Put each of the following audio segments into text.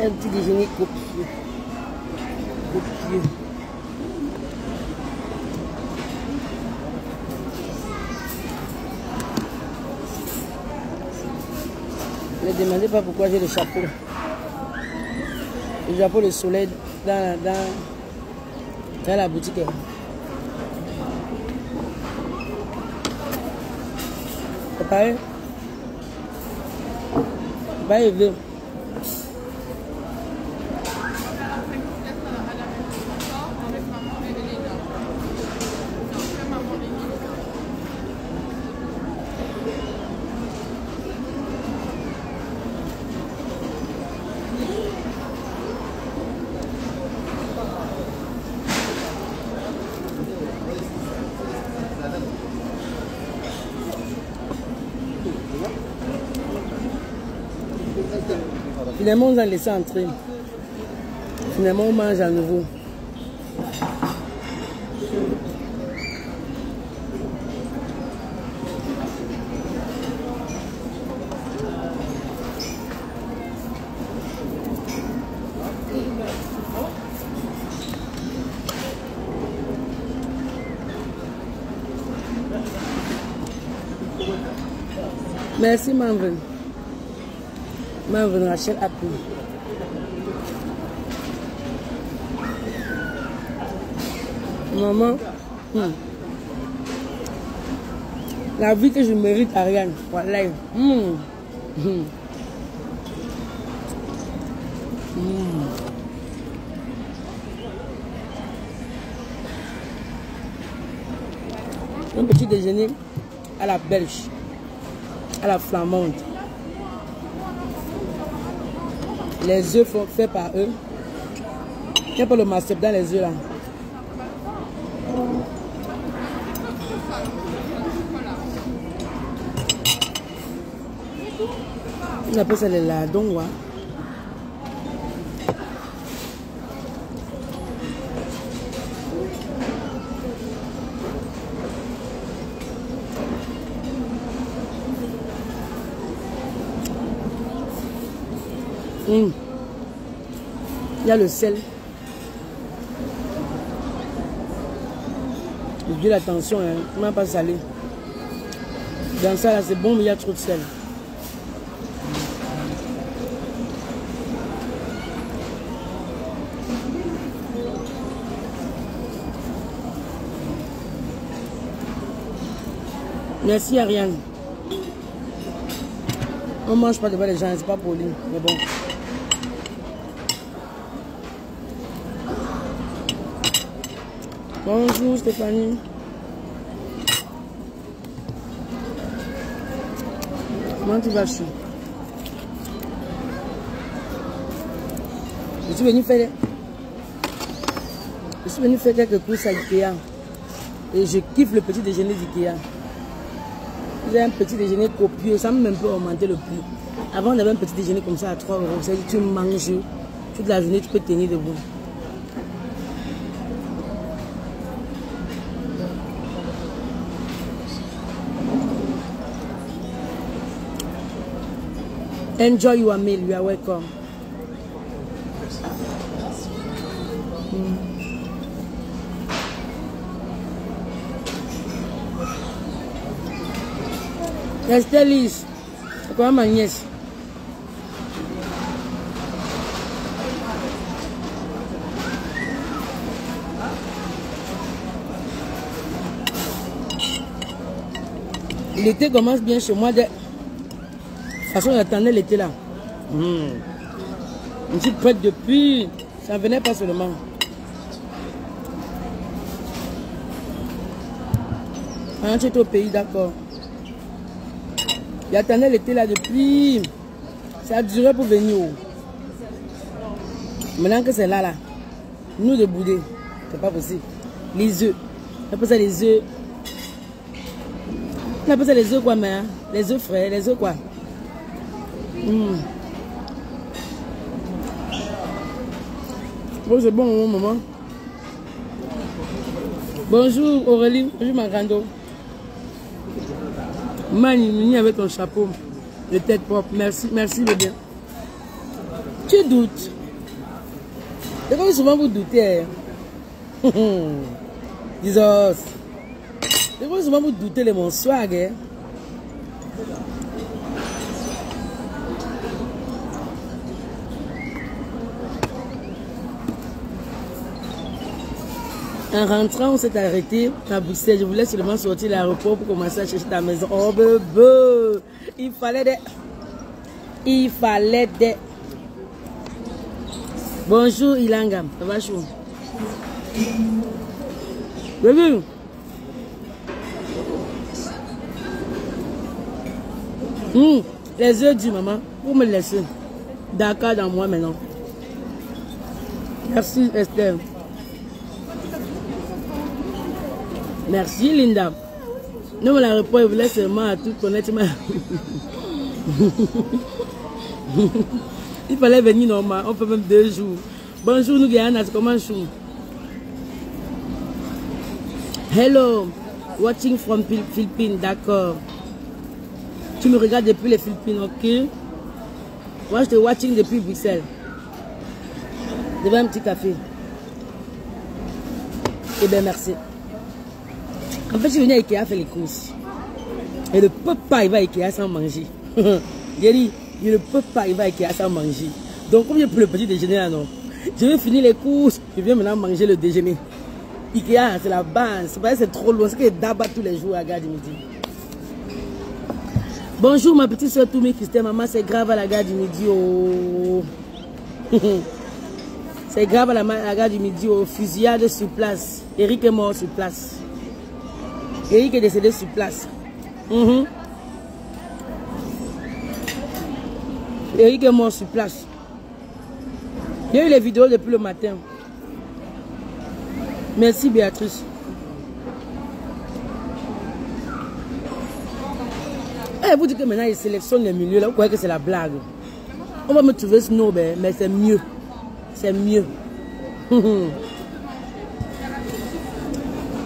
Un petit déjeuner copieux. Copieux. Ne me demandez pas pourquoi j'ai le chapeau. Le chapeau, le soleil dans la boutique. C'est pareil. C'est pas élevé. Finalement, on a laissé entrer. Finalement, on mange à nouveau. Merci, Manven. Manven Rachel Appel. Maman, la vie que je mérite, Ariane. Voilà. Un petit déjeuner à la belge, à la flamande. Les œufs faits par eux. Il n'y a pas le master dans les œufs là. On appelle ça les ladons. Il y a le sel. L'huile, attention, hein, comment pas salé. Dans ça là c'est bon, mais il y a trop de sel. Merci Ariane. On mange pas devant les gens, c'est pas poli, mais bon. Bonjour Stéphanie. Comment tu vas, chou? Je suis venu faire quelques courses à Ikea. Et je kiffe le petit déjeuner d'Ikea. J'ai un petit déjeuner copieux, ça m'a même pas augmenté le prix. Avant on avait un petit déjeuner comme ça à 3 €. C'est-à-dire que tu manges toute la journée, tu peux tenir debout. Enjoy your meal, you are welcome. Estelle, c'est quoi ma nièce? L'été commence bien chez moi. De toute façon, j'attendais l'été là. Je suis prête depuis. Ça ne venait pas seulement. Quand tu es au pays, d'accord. J'attendais l'été là depuis. Ça a duré pour venir. Maintenant que c'est là, nous de bouder, c'est pas possible. Les œufs. On appelle ça les œufs. On appelle ça les œufs quoi, mais hein? Les œufs frais, les œufs quoi. Oh, c'est bon, mon maman. Bonjour Aurélie, bonjour ma grande. Mani avec ton chapeau de tête propre. Merci, merci le bien. Tu doutes. C'est comme souvent vous doutez. Disons. C'est comme souvent vous doutez de mon swag. Hein? En rentrant, on s'est arrêté à Bruxelles. Je voulais seulement sortir de l'aéroport pour commencer à chercher ta maison. Oh, bébé! Il fallait des... Il fallait des... Bonjour, Ilanga. Ça va chaud? Bébé! Les œufs du maman. Vous me laissez. D'accord dans moi maintenant. Merci, Esther. Merci Linda. Non, mais la réponse, je voulais seulement à tout connaître. Il fallait venir normal. On fait même 2 jours. Bonjour, nous Guyana, comment chou? Hello, watching from Philippines, d'accord. Tu me regardes depuis les Philippines, ok? Moi, je te watching depuis Bruxelles. Je veux un petit café. Eh bien, merci. En fait, je suis venu à Ikea faire les courses. Et le papa, il va à Ikea sans manger. J'ai dit, il ne peut pas, il va à Ikea sans manger. Donc, comme j'ai pris le petit déjeuner là, non, je vais finir les courses. Je viens maintenant manger le déjeuner. Ikea, c'est la base. C'est pas c'est trop loin. C'est que d'abord tous les jours à la gare du Midi. Bonjour, ma petite soeur Toumi Christelle. Maman, c'est grave à la gare du Midi. Oh. C'est grave à la gare du Midi. Oh. Fusillade sur place. Eric est mort sur place. Eric est décédé sur place. Eric est mort sur place. Il y a eu les vidéos depuis le matin. Merci Béatrice. Et vous dites que maintenant ils sélectionnent les milieux là. Vous croyez que c'est la blague? On va me trouver snob, mais c'est mieux. C'est mieux.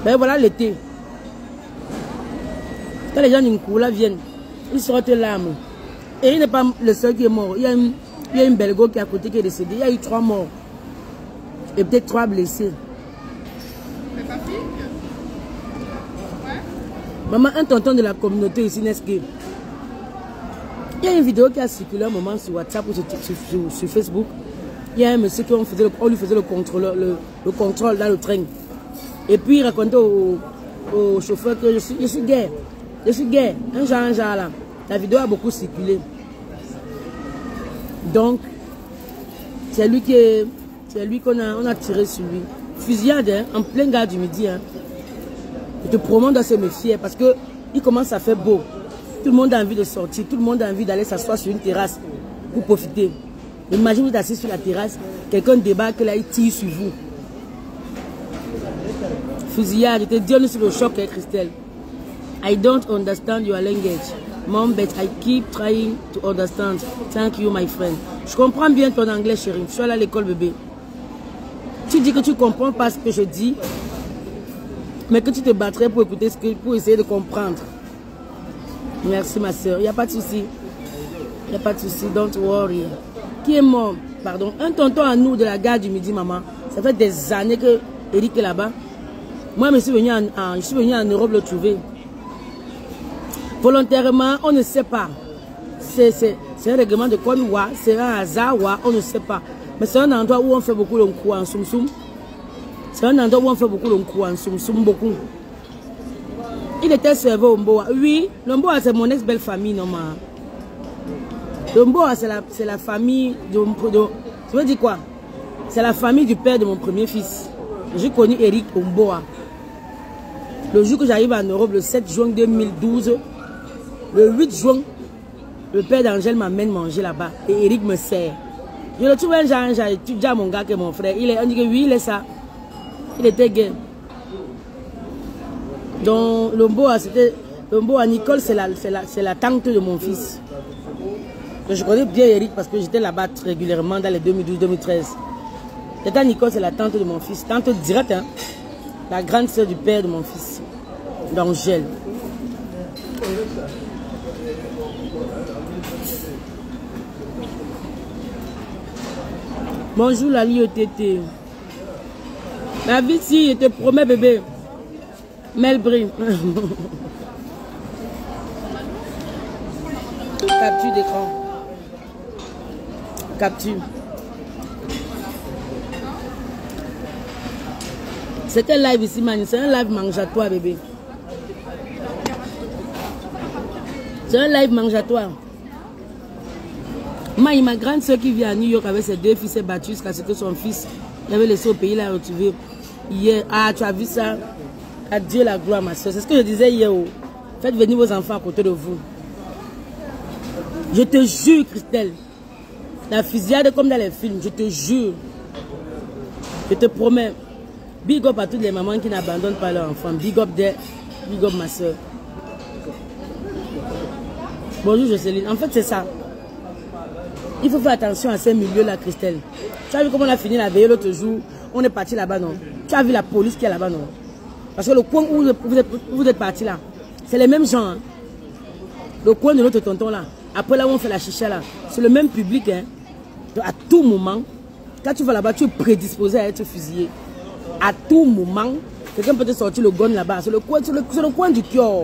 Ben voilà l'été. Quand les gens d'une cour viennent, ils sortent l'âme. Et il n'est pas le seul qui est mort. Il y a une Belgo qui est à côté qui est décédée. Il y a eu 3 morts. Et peut-être 3 blessés. Mais pas fille? Ouais. Maman, un tonton de la communauté ici, n'est-ce que? Il y a une vidéo qui a circulé un moment sur WhatsApp ou sur Facebook. Il y a un monsieur qui on lui faisait le contrôle dans le train. Et puis il racontait au chauffeur que je suis gay. Je suis gay. Un genre là. La vidéo a beaucoup circulé. Donc, c'est lui qu'on a tiré sur lui. Fusillade, hein, en plein gare du Midi. Hein. Je te promets de se méfier parce que il commence à faire beau. Tout le monde a envie de sortir. Tout le monde a envie d'aller s'asseoir sur une terrasse pour profiter. Imagine vous êtes assis sur la terrasse, quelqu'un débarque là, il tire sur vous. Fusillade, je te dis, on est sur le choc, hein, Christelle. I don't understand your language. Mom, but I keep trying to understand. Thank you, my friend. Je comprends bien ton anglais, chérie. Je suis allée à l'école, bébé. Tu dis que tu comprends pas ce que je dis, mais que tu te battrais pour écouter pour essayer de comprendre. Merci, ma soeur. Il n'y a pas de souci. Il n'y a pas de souci. Don't worry. Qui est mort? Pardon. Un tonton à nous de la gare du Midi, maman. Ça fait des années que Eric est là-bas. Moi, je suis venu en Europe le trouver. Volontairement, on ne sait pas. C'est un règlement de Konwa, c'est un hasard, on ne sait pas. Mais c'est un endroit où on fait beaucoup le coup en soum soum. C'est un endroit où on fait beaucoup le coup en soum soum, beaucoup. Il était servi au Mboa. Oui, le Mboa, c'est mon ex-belle famille, normalement. Le Mboa, c'est la famille de... Je veux dire quoi? C'est la famille du père de mon premier fils. J'ai connu Eric au Mboa. Le jour que j'arrive en Europe, le 7 juin 2012, le 8 juin, le père d'Angèle m'amène manger là-bas. Et Eric me sert. Je le trouve un genre, tu dis à mon gars que mon frère, on dit que oui, il est ça. Il était gay. Donc, le Mboa, Nicole, c'est la tante de mon fils. Je connais bien Eric parce que j'étais là-bas régulièrement dans les 2012-2013. Tata Nicole, c'est la tante de mon fils. Tante directe, hein. La grande sœur du père de mon fils, d'Angèle. Bonjour la Tété. La vie si, je te promets bébé. Melbry. Capture d'écran. Capture. C'est un live ici, man. C'est un live mangeatoire, bébé. C'est un live mangeatoire. Ma grande soeur qui vit à New York avec ses deux fils s'est battue jusqu'à ce que son fils l'avait laissé au pays, l'a retrouvé hier. Ah, tu as vu ça? Adieu la gloire, ma soeur. C'est ce que je disais hier. Oh. Faites venir vos enfants à côté de vous. Je te jure, Christelle. La fusillade comme dans les films, je te jure. Je te promets. Big up à toutes les mamans qui n'abandonnent pas leurs enfants. Big up there. Big up ma soeur. Bonjour Jocelyne. En fait, c'est ça. Il faut faire attention à ces milieux-là, Christelle. Tu as vu comment on a fini la veille l'autre jour? On est parti là-bas, non? Tu as vu la police qui est là-bas, non? Parce que le coin où vous êtes parti là, c'est les mêmes gens. Hein? Le coin de notre tonton là, après là où on fait la chicha là, c'est le même public. Hein? Donc, à tout moment, quand tu vas là-bas, tu es prédisposé à être fusillé. À tout moment, quelqu'un peut te sortir le gun là-bas. C'est le coin du cœur.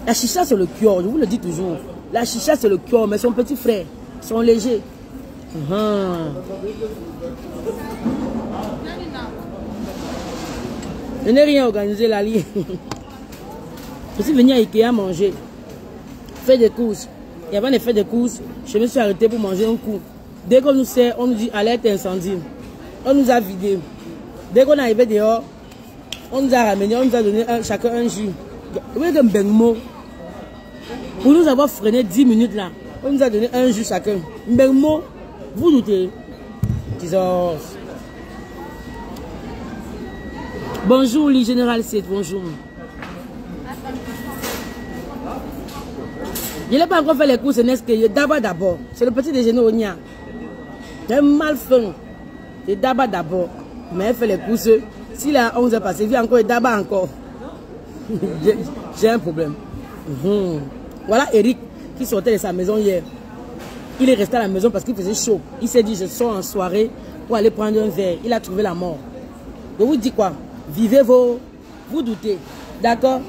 La chicha, c'est le cœur, je vous le dis toujours. La chicha, c'est le cœur, mais son petit frère, son léger. Je n'ai rien organisé, Lali. Je suis venu à Ikea manger, faire des courses. Et avant de faire des courses, je me suis arrêté pour manger un coup. Dès qu'on nous sert, on nous dit alerte incendie. On nous a vidé. Dès qu'on est arrivé dehors, on nous a ramené, on nous a donné chacun un jus. Vous voyez que Mbengmo, pour nous avoir freiné 10 minutes là, on nous a donné un jus chacun. Mbengmo, vous doutez. Jesus. Bonjour, le général 7, bonjour. Je n'ai pas encore fait les courses, n'est-ce d'abord. C'est le petit déjeuner au Nia. J'ai mal faim. C'est d'abord. Mais elle fait les courses. S'il a 11 heures passées, il vient encore et d'abord encore. J'ai un problème. Voilà Eric qui sortait de sa maison hier. Il est resté à la maison parce qu'il faisait chaud. Il s'est dit, je sors en soirée pour aller prendre un verre. Il a trouvé la mort. Je vous dis quoi? Vivez vos... Vous doutez. D'accord?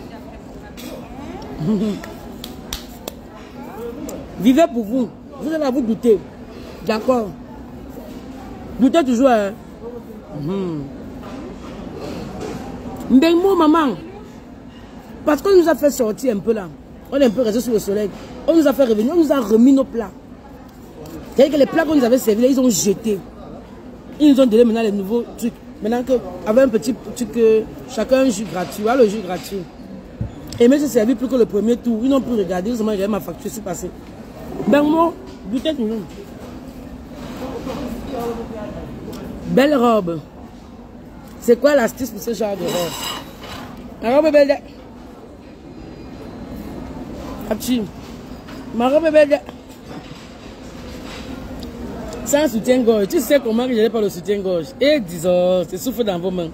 Vivez pour vous. Vous allez vous douter. D'accord? Doutez toujours. Hein? Mbengmo, maman. Parce qu'on nous a fait sortir un peu là. On est un peu resté sous le soleil. On nous a fait revenir. On nous a remis nos plats. C'est-à-dire que les plats qu'on nous avait servis, ils ont jeté. Ils nous ont donné maintenant les nouveaux trucs. Maintenant qu'avec un petit truc, chacun un jus gratuit. Voilà le jus gratuit. Et même si c'est servi plus que le premier tour, ils n'ont plus regardé. Ils ont regardé ma facture, c'est passé. Ben moi, peut-être non. Belle robe. C'est quoi l'astuce pour ce genre de robe? La robe est belle. Ma robe est belle. Sans soutien-gorge. Tu sais comment que je n'ai pas le soutien-gorge. Et disons, c'est souffle dans vos mains.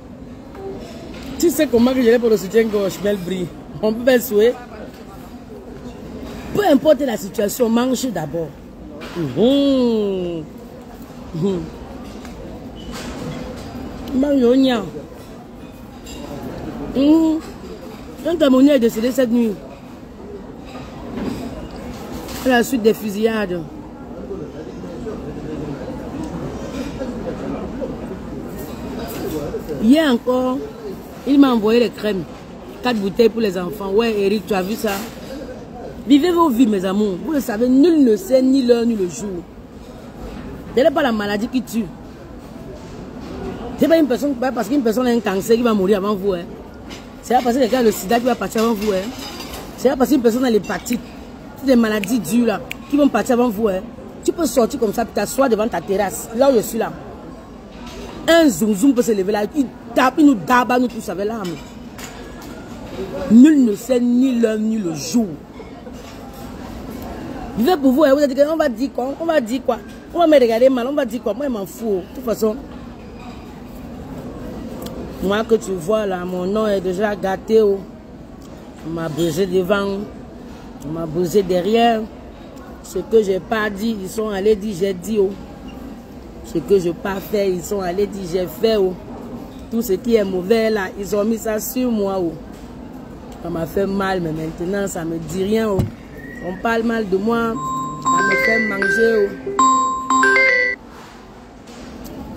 Tu sais comment que je n'ai pas le soutien-gorge, Melbry. On peut faire souhait. Peu importe la situation, mange d'abord. Mange. Un Camerounais est décédé cette nuit. À la suite des fusillades. Hier encore, il m'a envoyé les crèmes. 4 bouteilles pour les enfants. Ouais, Eric, tu as vu ça? Vivez vos vies, mes amours. Vous le savez, nul ne sait ni l'heure ni le jour. Ce n'est pas la maladie qui tue. Ce n'est pas une personne, parce qu'une personne a un cancer qui va mourir avant vous. Hein. C'est pas parce que quelqu'un a le sida qui va partir avant vous. Hein. C'est pas parce qu'une personne a l'hépatite, des maladies dures là, qui vont partir avant vous. Hein. Tu peux sortir comme ça, t'asseoir devant ta terrasse, là où je suis là. Un zoom peut se lever là, il nous tape, nous tous avec l'âme. Nul ne sait ni l'heure ni le jour. Vivez pour vous, hein. Vous êtes dit, on va dire quoi? On va dire quoi? On va me regarder mal, on va dire quoi? Moi, je m'en fous. De toute façon, moi que tu vois là, mon nom est déjà gâté. Oh. On m'a brisé devant, on m'a brisé derrière. Ce que j'ai pas dit, ils sont allés dire, j'ai dit. Oh. Ce que je n'ai pas fait, ils sont allés dire j'ai fait. Oh. Tout ce qui est mauvais là, ils ont mis ça sur moi. Oh. Ça m'a fait mal, mais maintenant ça ne me dit rien. Oh. On parle mal de moi, ça me fait manger.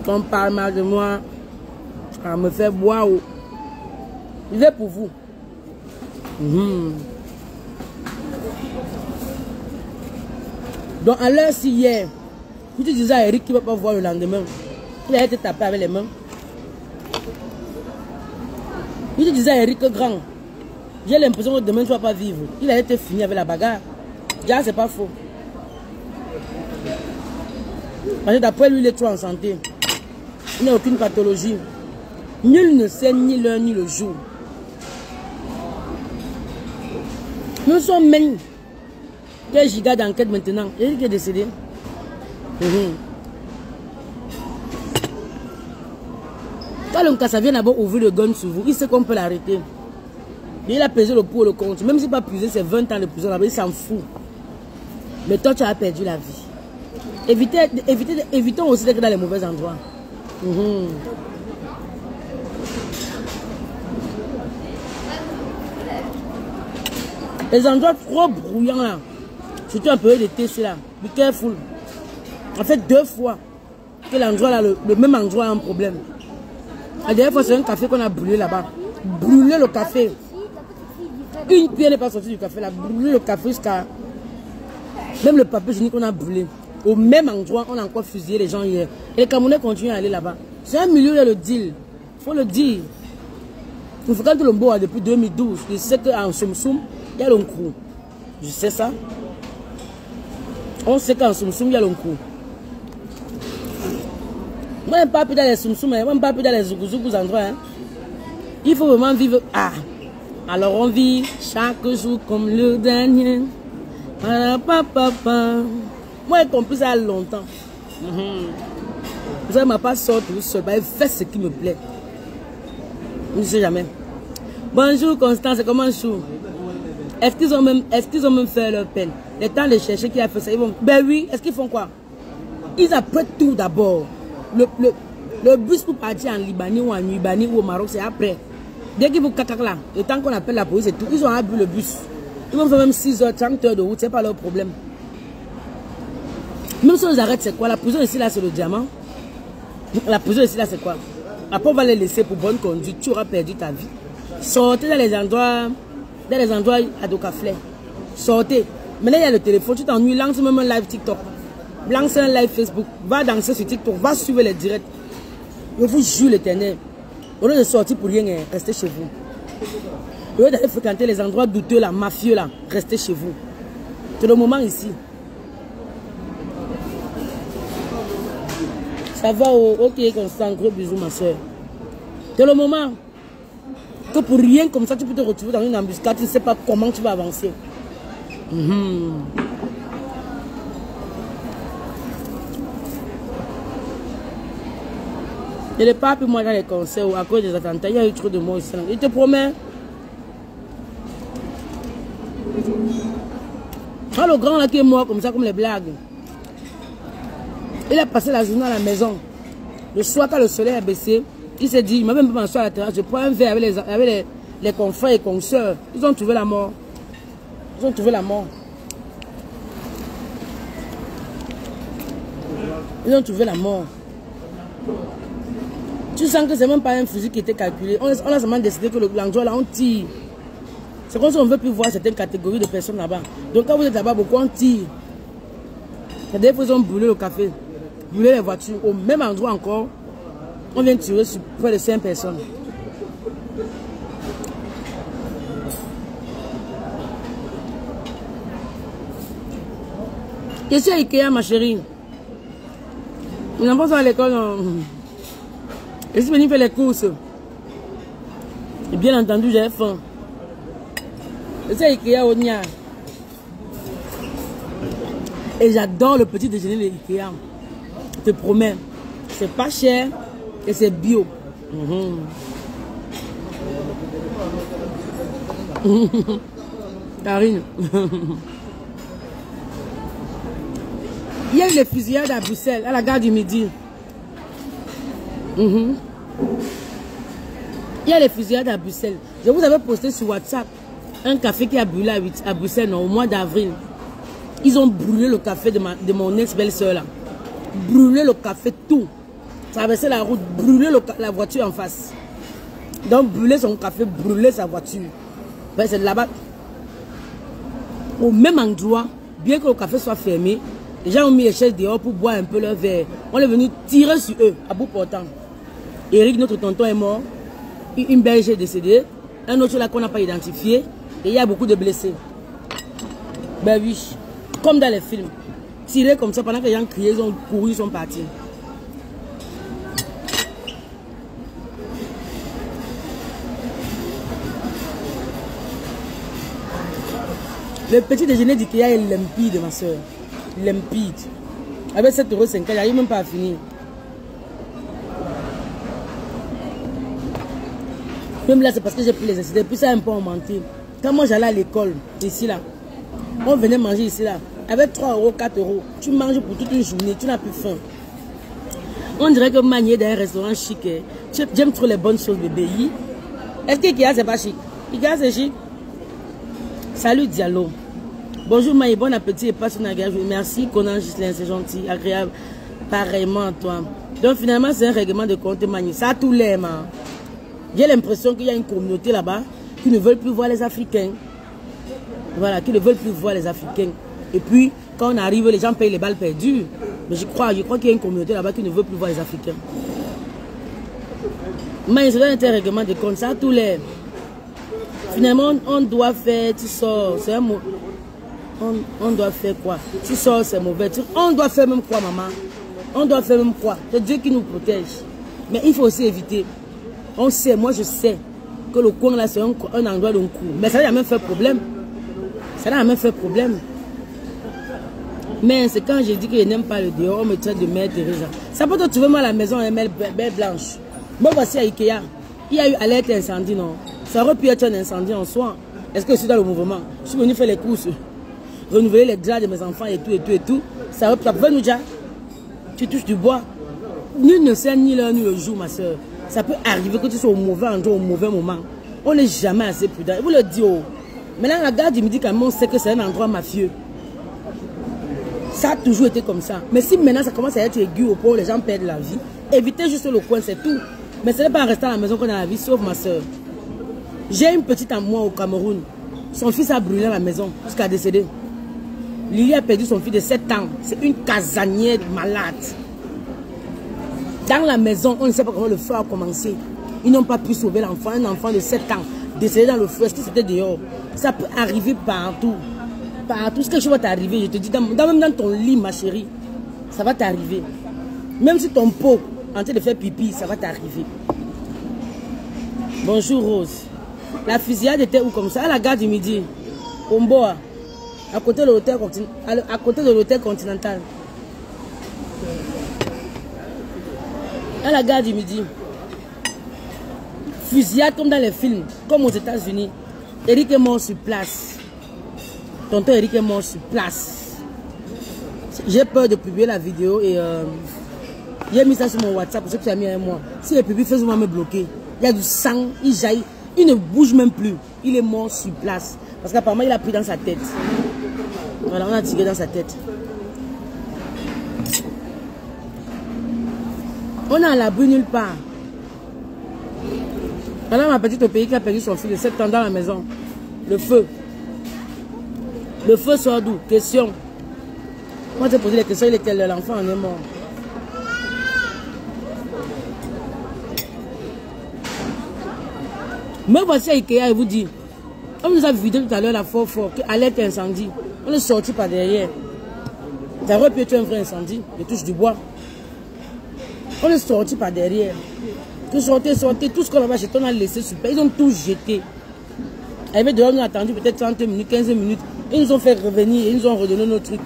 Oh. On parle mal de moi, ça me fait boire. Oh. Je vais pour vous. Donc à l'heure si hier, tu disais à Eric qu'il ne va pas voir le lendemain. Il a été tapé avec les mains. Il disait à Eric grand, j'ai l'impression que demain tu ne vas pas vivre. Il a été fini avec la bagarre. Déjà, c'est pas faux. Parce que d'après lui, il est trop en santé. Il n'a aucune pathologie. Nul ne sait ni l'heure ni le jour. Nous sommes même. Quel giga d'enquête maintenant? Eric est décédé. Quand le Kassa vient d'abord ouvrir le gun sur vous, il sait qu'on peut l'arrêter. Il a pesé le pour et le contre. Même s'il n'a pas pesé ses 20 ans de prison là-bas, il s'en fout. Mais toi, tu as perdu la vie. Évitons aussi d'être dans les mauvais endroits. Les endroits trop bruyants là. Surtout un peu de TC là. Be careful. En fait, 2 fois que l'endroit là, le même endroit a un problème. La dernière fois, c'est un café qu'on a brûlé là-bas. Brûler le café. Une pierre n'est pas sortie du café là. Brûler le café jusqu'à... Même le papier hygiénique qu'on a brûlé. Au même endroit, on a encore fusillé les gens hier. Et les Camerounais continuent à aller là-bas. C'est un milieu, il y a le deal. Il faut le dire. Il faut quand le Lombo depuis 2012. Je sais qu'en Soum, il y a l'Onkrou. Je sais ça. On sait qu'en Soum, il y a l'Onkrou. Moi, je ne pas plus dans les Soum, moi, je ne pas plus dans les Zougous endroits. Hein. Il faut vraiment vivre. Ah! Alors on vit chaque jour comme le dernier. Moi, j'ai compris ça longtemps. Vous savez, ma pas sorti tout seul. Il fait ce qui me plaît. Je ne sais jamais. Bonjour Constance, comment chou? Est-ce qu'ils ont même fait leur peine? Le temps de chercher qui a fait ça, ils vont... Ben oui, est-ce qu'ils font quoi? Ils apprêtent tout d'abord. Le bus pour partir en Libanais ou en Libanais ou au Maroc, c'est après. Dès qu'ils vous cacac là, le temps qu'on appelle la police et tout, ils ont abusé le bus. Ils vont faire même 6h, 30 heures de route, c'est pas leur problème. Même si on les arrête, c'est quoi? La prison ici là, c'est le diamant. La prison ici là, c'est quoi? Après, on va les laisser pour bonne conduite, tu auras perdu ta vie. Sortez dans les endroits à Dokaflé. Sortez. Maintenant, il y a le téléphone, tu t'ennuies, lance même un live TikTok. Lance un live Facebook. Va danser sur TikTok, va suivre les directs. Je vous jure l'éternel. Au lieu de sortir pour rien, restez chez vous. Au lieu d'aller fréquenter les endroits douteux, là, mafieux, là, restez chez vous. C'est le moment ici. Ça va, ok, Constant, gros bisous, ma soeur. C'est le moment que pour rien comme ça, tu peux te retrouver dans une embuscade, tu ne sais pas comment tu vas avancer. Je n'ai pas pu moi dans les concerts à cause des attentats. Il y a eu trop de morts ici. Je te promets. Quand le grand là qui est mort comme ça, comme les blagues, il a passé la journée à la maison. Le soir, quand le soleil a baissé, il s'est dit, il m'a même pas m'asseoir à la terrasse, je prends un verre avec les confrères et consoeurs. Ils ont trouvé la mort. Ils ont trouvé la mort. Ils ont trouvé la mort. Tu sens que c'est même pas un fusil qui était calculé. On a seulement décidé que l'endroit là, on tire. C'est comme si on ne veut plus voir certaines catégories de personnes là-bas. Donc quand vous êtes là-bas, beaucoup on tire. Des fois, ils ont brûlé le café, brûlé les voitures. Au même endroit encore, on vient tirer sur près de 5 personnes. Question Ikea, ma chérie. Mes enfants sont à l'école. Je suis venue faire les courses. Et bien entendu, j'ai faim. C'est Ikea au Nia. Et j'adore le petit déjeuner de Ikea. Je te promets. C'est pas cher et c'est bio. Karine. Il y a eu les fusillades à Bruxelles, à la gare du Midi. Il y a les fusillades à Bruxelles. Je vous avais posté sur WhatsApp un café qui a brûlé à Bruxelles non, au mois d'avril. Ils ont brûlé le café de mon ex-belle-sœur là. Brûlé le café, tout. Traverser la route, brûler la voiture en face. Donc brûler son café, brûler sa voiture. Ben, c'est là-bas. Au même endroit, bien que le café soit fermé, les gens ont mis les chaises dehors pour boire un peu leur verre. On est venu tirer sur eux, à bout portant. Eric, notre tonton, est mort. Une belge est décédée. Un autre là qu'on n'a pas identifié. Et il y a beaucoup de blessés. Ben oui, comme dans les films. Tirés comme ça, pendant que les gens criaient, ils ont couru, ils sont partis. Le petit déjeuner d'Ikea est limpide, ma soeur. Limpide. Avec 7,50 €, il n'arrive même pas à finir. Même là, c'est parce que j'ai pris les essais. Puis ça a un peu augmenté. Quand moi j'allais à l'école, ici là, on venait manger ici là. Avec 3 €, 4 €, tu manges pour toute une journée, tu n'as plus faim. On dirait que manier dans un restaurant chic. J'aime trop les bonnes choses, bébé. Est-ce que Ikea c'est pas chic? Ikea c'est chic. Salut Diallo. Bonjour Maï, bon appétit et passe une agréable. Merci Conan Gislain, c'est gentil, agréable. Pareillement à toi. Donc finalement c'est un règlement de compte Maï. Ça a tous les mains. J'ai l'impression qu'il y a une communauté là-bas qui ne veulent plus voir les Africains. Voilà, qui ne veulent plus voir les Africains. Et puis, quand on arrive, les gens payent les balles perdues. Mais je crois qu'il y a une communauté là-bas qui ne veut plus voir les Africains. Mais c'est un règlement de compte, ça a tous les... Finalement, on doit faire, tu sors, c'est un mot. On doit faire quoi? Tu sors, c'est mauvais. On doit faire même quoi, maman? On doit faire même quoi? C'est Dieu qui nous protège. Mais il faut aussi éviter. On sait, moi je sais que le coin là c'est un endroit d'un coup. Mais ça n'a jamais fait problème. Ça n'a jamais fait problème. Mais c'est quand j'ai dit que je n'aime pas le dehors, on me traite de mère Teresa. Ça peut te trouver moi à la maison, elle belle blanche. Moi voici à Ikea. Il y a eu alerte incendie, non? Ça aurait pu être un incendie en soi. Est-ce que je suis dans le mouvement? Je suis venu faire les courses, renouveler les draps de mes enfants et tout. Ça peut nous dire, tu touches du bois. Nul ne sait ni l'heure ni le jour, ma soeur. Ça peut arriver que tu sois au mauvais endroit, au mauvais moment. On n'est jamais assez prudent. Vous le dites, oh. Maintenant, la gare du Midi, quand même, on sait que c'est un endroit mafieux. Ça a toujours été comme ça. Mais si maintenant ça commence à être aigu au point où les gens perdent la vie, évitez juste le coin, c'est tout. Mais ce n'est pas en restant à la maison qu'on a la vie, sauf ma soeur. J'ai une petite à moi au Cameroun. Son fils a brûlé la maison jusqu'à décéder. Lily a perdu son fils de 7 ans. C'est une casanière malade. Dans la maison, on ne sait pas comment le feu a commencé. Ils n'ont pas pu sauver l'enfant. Un enfant de 7 ans décédé dans le feu. Est-ce que c'était dehors? Ça peut arriver partout. Partout. Ce que je va t'arriver, je te dis, même dans ton lit, ma chérie, ça va t'arriver. Même si ton pot en train de faire pipi, ça va t'arriver. Bonjour Rose. La fusillade était où comme ça? À la gare du Midi. Au Mboa. À côté de l'hôtel Continental. À la gare du Midi. Fusillade comme dans les films, comme aux États-Unis. Eric est mort sur place. Tonton Eric est mort sur place. J'ai peur de publier la vidéo et j'ai mis ça sur mon WhatsApp, parce que tu as mis un mois. Si les publics font me bloquer, il y a du sang, il jaillit, il ne bouge même plus. Il est mort sur place. Parce qu'apparemment il a pris dans sa tête. Voilà, on a tiré dans sa tête. On est à l'abri nulle part. Voilà ma petite au pays qui a perdu son fils de 7 ans dans la maison. Le feu. Le feu sort d'où? Question. Moi j'ai posé les questions, il était l'enfant en est mort. Mais voici à Ikea et vous dit, on nous a vidé tout à l'heure la fort, que alerte incendie. On est sorti par derrière. Ça aurait pu être un vrai incendie, je touche du bois. On est sorti par derrière. Que sortez, tout ce qu'on avait jeté, on a laissé sur place. Ils ont tout jeté. Avec dehors, on a attendu peut-être 30 minutes, 15 minutes. Ils nous ont fait revenir et ils nous ont redonné nos trucs.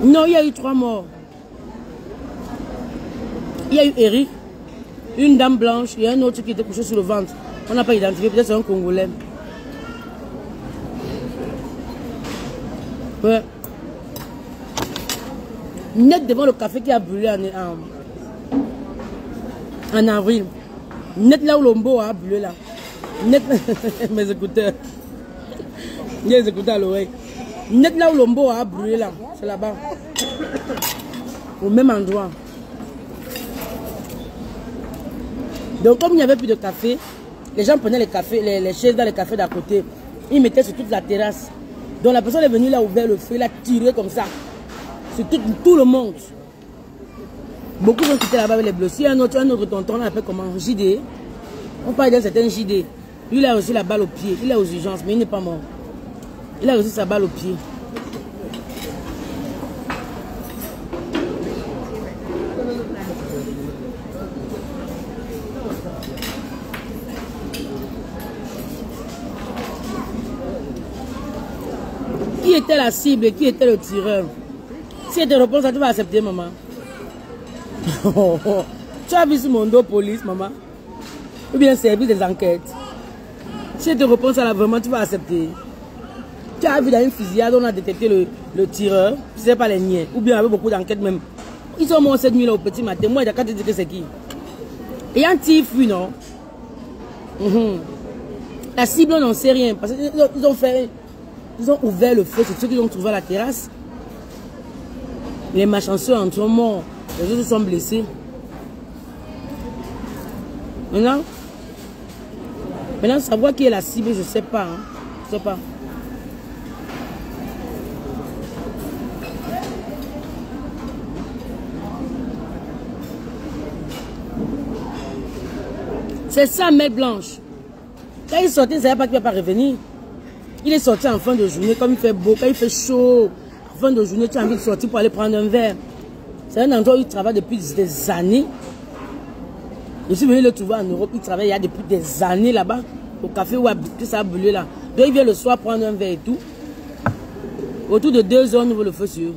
Non, il y a eu 3 morts. Il y a eu Eric, une dame blanche et un autre qui était couché sur le ventre. On n'a pas identifié, peut-être c'est un Congolais. Ouais. Net devant le café qui a brûlé En avril. Net là où l'ombo a bleu là. Net mes écouteurs. Les écouteurs à l'oreille. Net là où l'ombo a brûlé là. C'est là-bas. Au même endroit. Donc comme il n'y avait plus de café, les gens prenaient les cafés, les chaises dans les cafés d'à côté. Ils mettaient sur toute la terrasse. Donc la personne est venue là, ouvert le feu, il a tiré comme ça. Sur tout le monde. Beaucoup sont quittés là-bas avec les bleus. Si un autre tonton, on l'appelle comment? JD. On parle d'un certain JD. Lui, il a reçu la balle au pied. Il est aux urgences, mais il n'est pas mort. Il a reçu sa balle au pied. Qui était la cible et qui était le tireur? Si elle te répond ça, tu vas accepter, maman. Tu as vu sur mon dos police, maman? Ou bien service des enquêtes? Si elle te répond ça, là, vraiment, tu vas accepter. Tu as vu dans une fusillade, on a détecté le tireur, tu sais pas les niais. Ou bien avec beaucoup d'enquêtes même. Ils sont morts cette nuit là au petit matin. Moi, d'accord, tu dis que c'est qui? Et un tir fui, non? La cible, on n'en sait rien. Parce qu'ils ont ouvert le feu, c'est ceux qui ont trouvé à la terrasse. Les malchanceux en sont morts. Les autres sont blessés. Maintenant, savoir qui est la cible, je ne sais pas. Hein. Je ne sais pas. C'est ça, mec blanche. Quand il sortait, il ne savait pas qu'il ne va pas revenir. Il est sorti en fin de journée, comme il fait beau, quand il fait chaud. En fin de journée, tu as envie de sortir pour aller prendre un verre. C'est un endroit où il travaille depuis des années. Je suis venu le trouver en Europe, il travaille il y a depuis des années là-bas, au café où ça a brûlé là. Donc il vient le soir prendre un verre et tout. Autour de 2 heures, on ouvre le feu sur eux.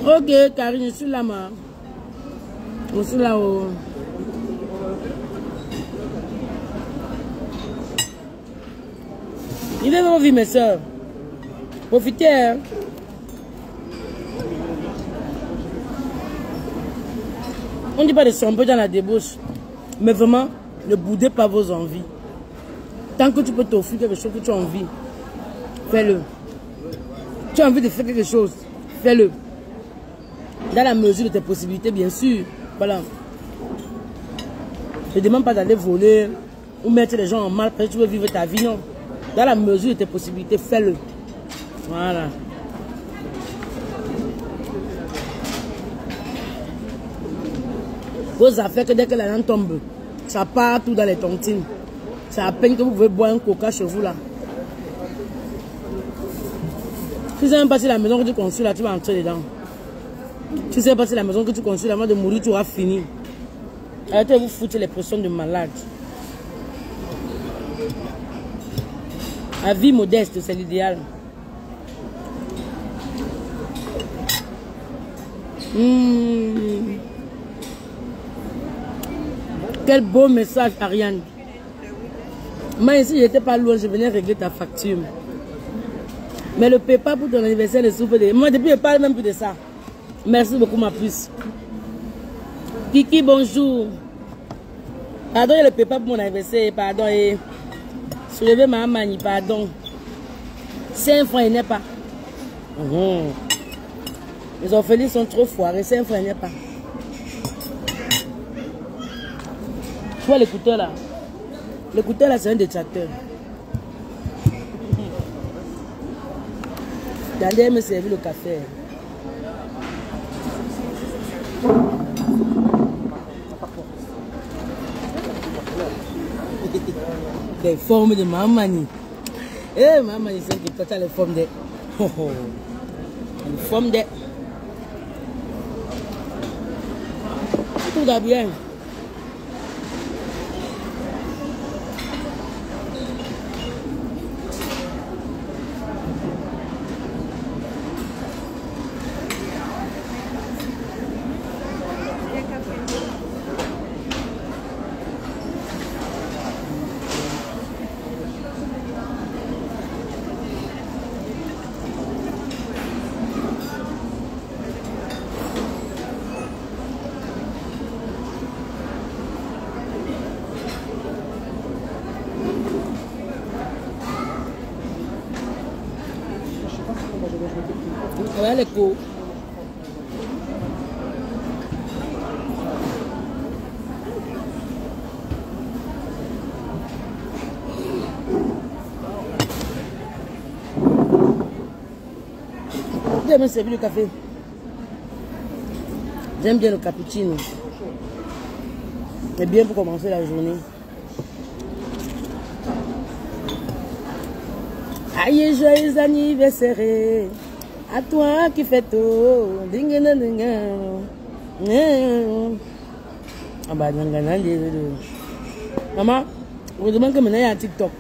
Ok, Karine, je suis là, ma. Je suis là au... Il veut vos vies, mes soeurs. Profitez, hein. On ne dit pas de sombrer dans la débauche. Mais vraiment, ne boudez pas vos envies. Tant que tu peux t'offrir quelque chose que tu as envie, fais-le. Tu as envie de faire quelque chose, fais-le. Dans la mesure de tes possibilités, bien sûr. Voilà. Je ne demande pas d'aller voler ou mettre les gens en mal parce que tu veux vivre ta vie, non. Dans la mesure de tes possibilités, fais-le. Voilà. Vos affaires, que dès que la lampe tombe, ça part tout dans les tontines. C'est à peine que vous pouvez boire un coca chez vous là. Tu sais même pas si la maison que tu construis là, tu vas entrer dedans. Tu sais pas si la maison que tu construis là, avant de mourir, tu auras fini. Arrêtez de vous foutre les pressions de malade. La vie modeste, c'est l'idéal. Quel beau message, Ariane. Moi, ici, je n'étais pas loin, je venais régler ta facture. Mais le PayPal pour ton anniversaire, le soupe de... Moi, depuis, je ne parle même plus de ça. Merci beaucoup, ma puce. Kiki, bonjour. Pardon, il y a le PayPal pour mon anniversaire, pardon. Et... Soulever ma manie, pardon. 5 francs, il n'est pas. Les orphelins sont trop foirés, 5 francs, il n'est pas. Tu vois l'écouteur là? L'écouteur là, c'est un détracteur. D'aller me servir le café. Des formes de mamani. Eh, mamani, c'est que toi, tu as les formes de... Les formes de... Tout va bien. Voilà les cours. J'aime servir le café. J'aime bien le cappuccino. C'est bien pour commencer la journée. Aïe, joyeux anniversaire à toi qui fête tout. Ah bah, maman, on me demande que maintenant il y a un TikTok.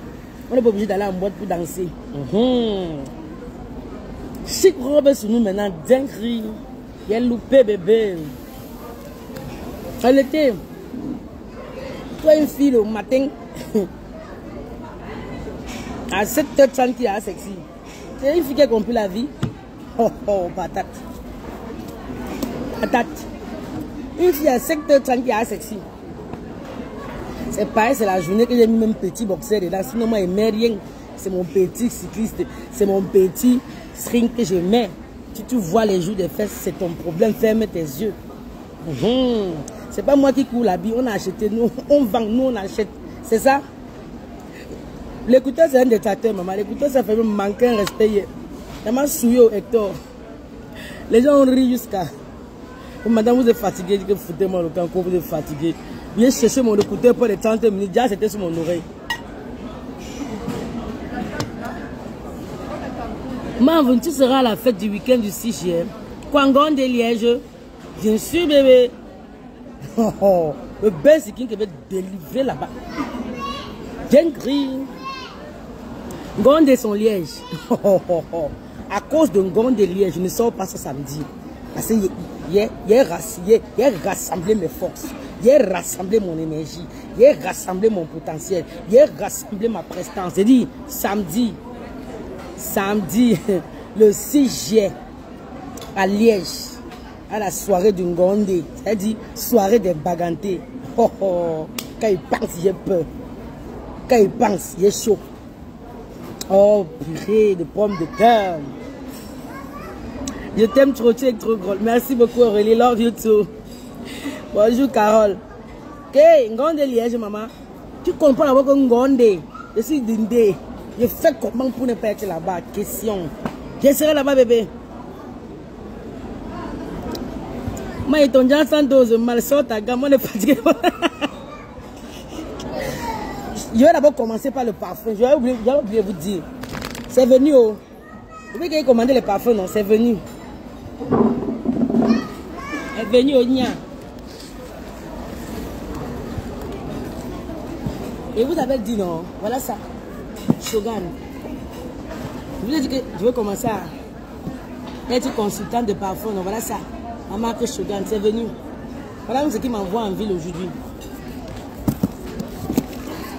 On n'est pas obligé d'aller en boîte pour danser. Chic robe sur nous maintenant, dinguerie. Il a loupé bébé. Elle était. Toi une fille au matin. À 7h30 qui est sexy. C'est une fille qui a compris la vie. Oh oh, patate. Patate. Une fille à 7h30 qui est sexy. C'est pareil, c'est la journée que j'ai mis même petit boxeur dedans. Sinon, moi, je ne mets rien. C'est mon petit cycliste. C'est mon petit string que je mets. Si tu vois les jours des fesses, c'est ton problème. Ferme tes yeux. C'est pas moi qui cours la bille. On a acheté, nous, on vend, nous, on achète. C'est ça? L'écouteur, c'est un détracteur, maman. L'écouteur, ça fait même manquer un respect. Maman, souillot, Hector. Les gens ont ri jusqu'à. Madame, vous êtes fatigué. Je dis que foutez-moi le camp, vous êtes fatigué. Viens chercher mon écouteur pour les 30 minutes. Déjà, c'était sur mon oreille. Maman, tu seras à la fête du week-end du 6 juillet. Kwangon de Liège. Bien sûr, bébé. Oh, le best qui va délivrer là-bas. Dinguerie. Gondé son Liège. À cause de Gondé Liège, je ne sors pas ce samedi. Parce que j'ai rassemblé mes forces. J'ai rassemblé mon énergie. J'ai rassemblé mon potentiel. J'ai rassemblé ma prestance. J'ai dit samedi, le 6 juillet, à Liège, à la soirée du Ngondé. C'est-à-dire soirée des bagantés. Oh, oh. Quand il pense, j'ai peur. Quand il pense, il est chaud. Oh, purée de pommes de terre. Je t'aime trop, tu es trop drôle. Merci beaucoup, Aurélie. Love you too. Bonjour, Carole. Ok, Ngonde Liège, maman. Tu comprends d'abord que Ngonde, je suis d'Indé. Je fais comment pour ne pas être là-bas? Question. Je serai là-bas, bébé. Moi, il ton déjà sans dose, mal sort ta gamme, on est fatigué. Je vais d'abord commencer par le parfum. Je vais oublier de vous dire. C'est venu. Oh. Vous voyez qu'il a commandé les parfums, non? C'est venu. C'est venu au Nia. Et vous avez dit non. Voilà ça. Shogun. Je vous ai dit que je vais commencer à être consultant de parfum. Non, voilà ça. Ma marque Shogun. C'est venu. Voilà ce qui m'envoie en ville aujourd'hui.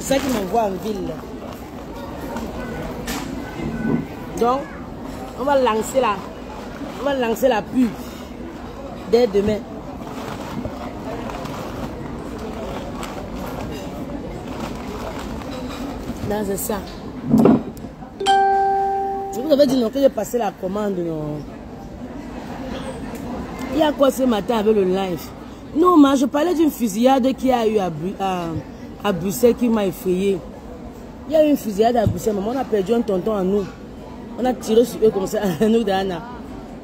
C'est ça qui m'envoie en ville. Donc, on va lancer la pub dès demain. Dans ce sac. Je vous avais dit non que j'ai passé la commande. Non. Il y a quoi ce matin avec le live? Non, mais je parlais d'une fusillade qui a eu à Bruxelles qui m'a effrayé. Il y a eu une fusillade à Bruxelles, mais on a perdu un tonton à nous. On a tiré sur eux comme ça, nous d'Anna.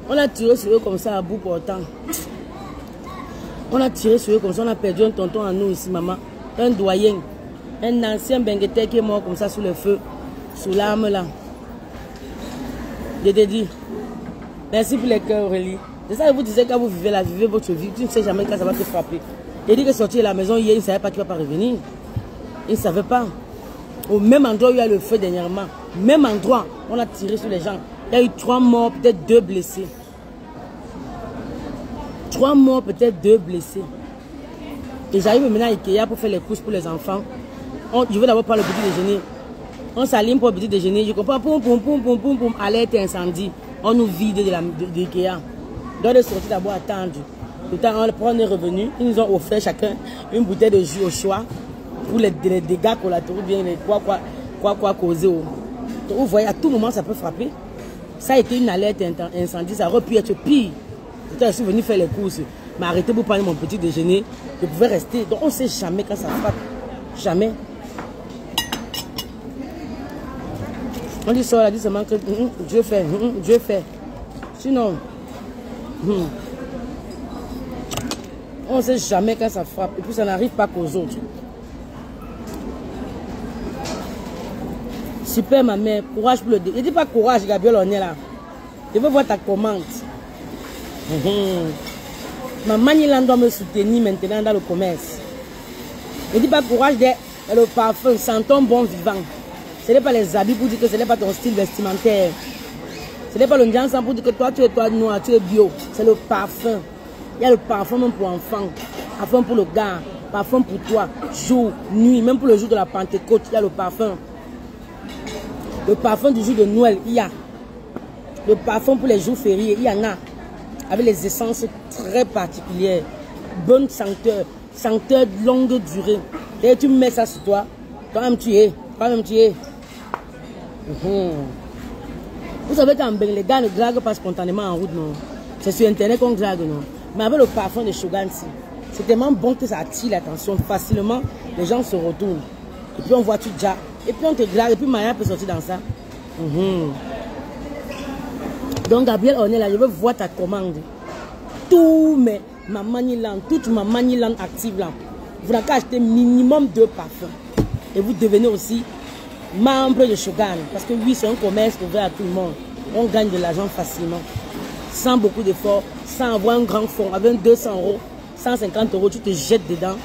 On a tiré sur eux comme ça à bout portant. On a tiré sur eux comme ça, on a perdu un tonton à nous ici, maman. Un doyen, un ancien bengueté qui est mort comme ça sous le feu, sous l'arme là. Je te dis, merci pour les cœurs, Aurélie. C'est ça que vous disiez quand vous vivez la vivez votre vie, tu ne sais jamais quand ça va te frapper. Il dit que sortir de la maison hier, il ne savait pas qu'il ne va pas revenir. Il ne savait pas. Au même endroit où il y a le feu dernièrement, même endroit, on a tiré sur les gens. Il y a eu 3 morts, peut-être 2 blessés. 3 morts, peut-être 2 blessés. Et j'arrive maintenant à Ikea pour faire les couches pour les enfants. Je vais d'abord prendre le petit déjeuner. On s'aligne pour le petit déjeuner. Je comprends, poum, poum, poum, poum, poum, poum, alerte incendie. On nous vide de Ikea. Donc de sortir d'abord attendre. Le temps, on est revenu. Ils nous ont offert chacun une bouteille de jus au choix. Pour les dégâts collatéraux, bien les quoi causer. Vous voyez, à tout moment, ça peut frapper. Ça a été une alerte incendie, ça aurait pu être pire. Je suis venu faire les courses, mais arrêtez pour prendre mon petit déjeuner. Je pouvais rester. Donc on ne sait jamais quand ça frappe. Jamais. On dit ça, on dit seulement que Dieu fait, Dieu fait. Sinon, on ne sait jamais quand ça frappe. Et puis ça n'arrive pas qu'aux autres. Super ma mère, courage pour le dé. Je dis pas courage, Gabriel, on est là. Je veux voir ta commande. Maman Nilan doit me soutenir maintenant dans le commerce. Je dis pas courage, le parfum, sentons bon vivant. Ce n'est pas les habits pour dire que ce n'est pas ton style vestimentaire. Ce n'est pas le ensemble pour dire que toi tu es toi noir, tu es bio. C'est le parfum. Il y a le parfum même pour enfants, parfum pour le gars, parfum pour toi, jour, nuit, même pour le jour de la Pentecôte, il y a le parfum. Le parfum du jour de Noël, il y a. Le parfum pour les jours fériés, il y en a. Avec les essences très particulières. Bonne senteur. Senteur de longue durée. Et tu mets ça sur toi. Toi-même tu es. Toi-même tu es. Vous savez qu'en Bénin, les gars ne draguent pas spontanément en route, non. C'est sur internet qu'on drague, non. Mais avec le parfum de Shogansi, c'est tellement bon que ça attire l'attention. Facilement, les gens se retournent. Et puis on voit tout déjà. Et puis on te drague. Et puis Maya peut sortir dans ça. Donc Gabriel, on est là. Je veux voir ta commande. Tout ma Maniland, toute ma Maniland active là. Vous n'avez qu'à acheter minimum 2 parfums. Et vous devenez aussi membre de Shogun. Parce que oui, c'est un commerce ouvert à tout le monde. On gagne de l'argent facilement. Sans beaucoup d'efforts, sans avoir un grand fonds. Avec 200 €, 150 €, tu te jettes dedans.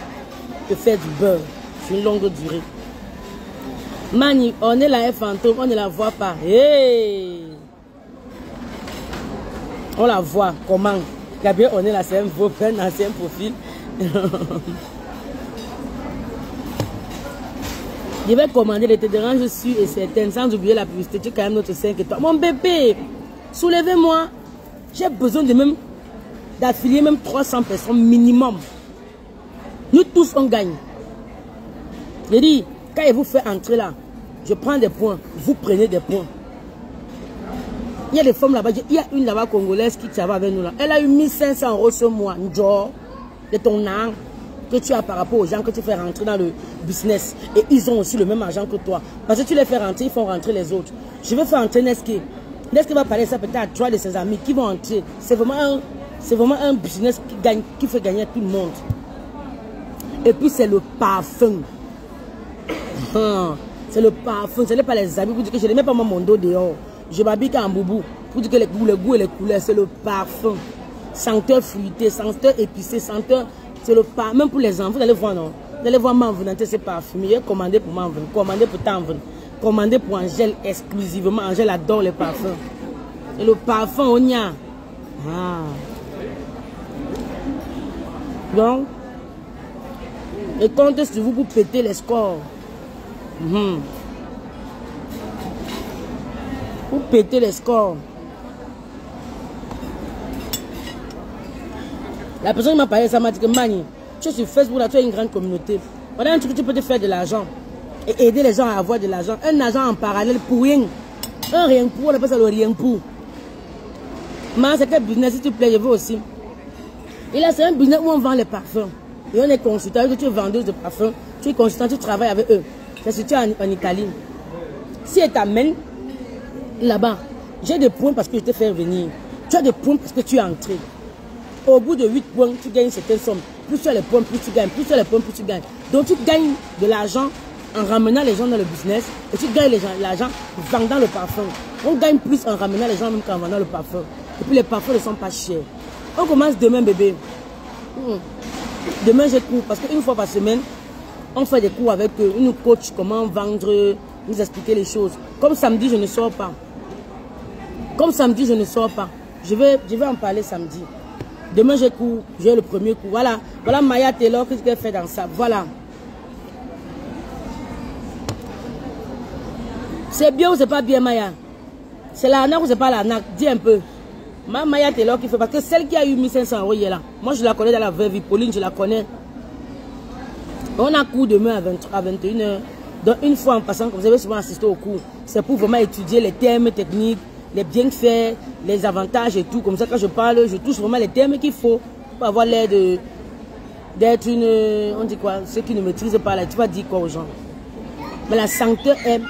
Tu te fais du beurre. C'est une longue durée. Mani, on est là, fantôme, on ne la voit pas. Hey! On la voit. Comment? Gabriel, on est là, c'est un ancien profil. Je vais commander les dérange, je suis et certaine, sans oublier la publicité. Tu es quand même notre 5 étoiles. Mon bébé, soulevez-moi. J'ai besoin de même d'affilier même 300 personnes minimum. Nous tous, on gagne. Je dis, quand il vous fait entrer là, je prends des points, vous prenez des points. Il y a des femmes là-bas, il y a une là-bas congolaise qui travaille avec nous là. Elle a eu 1500 € ce mois, de ton argent que tu as par rapport aux gens que tu fais rentrer dans le business. Et ils ont aussi le même argent que toi. Parce que tu les fais rentrer, ils font rentrer les autres. Je vais faire entrer Neske. Neske va parler ça peut-être à 3 de ses amis qui vont entrer. C'est vraiment un business qui fait gagner tout le monde. Et puis c'est le parfum. C'est le parfum, ce n'est pas les habits. Pour dire que je ne mets pas mon dos dehors. Je m'habille en boubou. Pour dire que le goût et les couleurs, c'est le parfum. Senteur fruité, senteur épicé, senteur. C'est le parfum. Même pour les enfants, vous allez voir, non? Vous allez voir Manvin, c'est parfumé. Commandez pour Manvin, commandez pour Tanvin, commandez pour Angèle exclusivement. Angèle adore les parfums. Et le parfum, on y a. Donc, et comptez sur vous pour péter les scores. Pour péter les scores. La personne qui m'a parlé, ça m'a dit que Mani, tu es sur Facebook, là, tu as une grande communauté. Voilà un truc que tu peux te faire de l'argent et aider les gens à avoir de l'argent. Un argent en parallèle pour rien. Un rien pour, on appelle ça le rien pour. Mais c'est quel business, s'il te plaît, je veux aussi. Et là, c'est un business où on vend les parfums. Et on est consultant, que tu es vendeuse de parfums, tu es consultant, tu travailles avec eux. C'est si tu es en Italie. Si elle t'amène là-bas, j'ai des points parce que je t'ai fait venir. Tu as des points parce que tu es entré. Au bout de 8 points, tu gagnes certaines sommes. Plus tu as les points, plus tu gagnes. Plus tu as les points, plus tu gagnes. Donc tu gagnes de l'argent en ramenant les gens dans le business. Et tu gagnes l'argent en vendant le parfum. On gagne plus en ramenant les gens même qu'en vendant le parfum. Et puis les parfums ne sont pas chers. On commence demain, bébé. Demain, j'ai cours. Parce qu'une fois par semaine, on fait des cours avec une coach, comment vendre, nous expliquer les choses. Comme samedi, je ne sors pas. Comme samedi, je ne sors pas. Je vais en parler samedi. Demain, j'ai cours. J'ai le premier cours. Voilà. Voilà Maya Taylor, qu'est-ce qu'elle fait dans ça. Voilà. C'est bien ou c'est pas bien, Maya? C'est l'arnaque ou c'est pas l'arnaque? Dis un peu. Maya Taylor qui fait. Parce que celle qui a eu 1500 € hier là. Moi, je la connais dans la vraie vie. Pauline, je la connais. On a cours demain à 21 h. Donc, une fois en passant, comme vous avez souvent assisté au cours, c'est pour vraiment étudier les termes techniques, les bienfaits, les avantages et tout. Comme ça, quand je parle, je touche vraiment les termes qu'il faut pour avoir l'air d'être une... On dit quoi? Ceux qui ne maîtrisent pas, là, tu vas dire quoi aux gens? Mais la santé est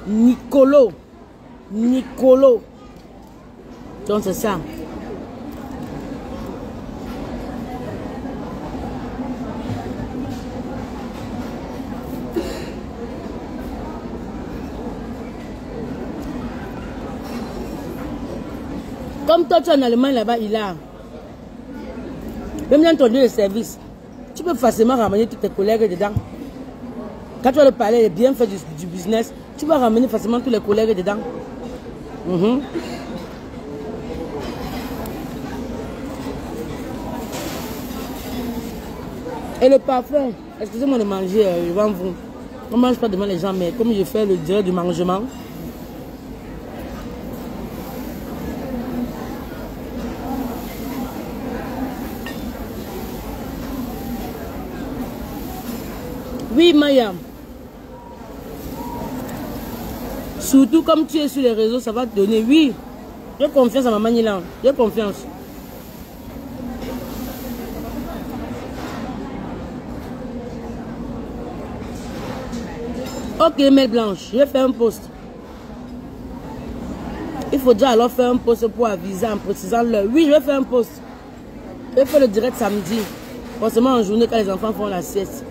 Nicolo. Nicolo. Donc c'est ça. Comme toi, tu es en Allemagne là-bas, il a. Même dans ton lieu de service, tu peux facilement ramener tous tes collègues dedans. Quand tu vas leur parler des bienfaits du business, tu vas ramener facilement tous les collègues dedans. Et le parfum, excusez-moi de manger devant vous. On ne mange pas devant les gens, mais comme je fais le direct du mangement, oui, Maya. Surtout comme tu es sur les réseaux, ça va te donner. Oui, j'ai confiance à Maman Nilan. J'ai confiance. Ok, Mel Blanche, je vais faire un post. Il faudra alors faire un post pour aviser en précisant l'heure. Oui, je vais faire un post. Je vais faire le direct samedi. Forcément en journée quand les enfants font la sieste.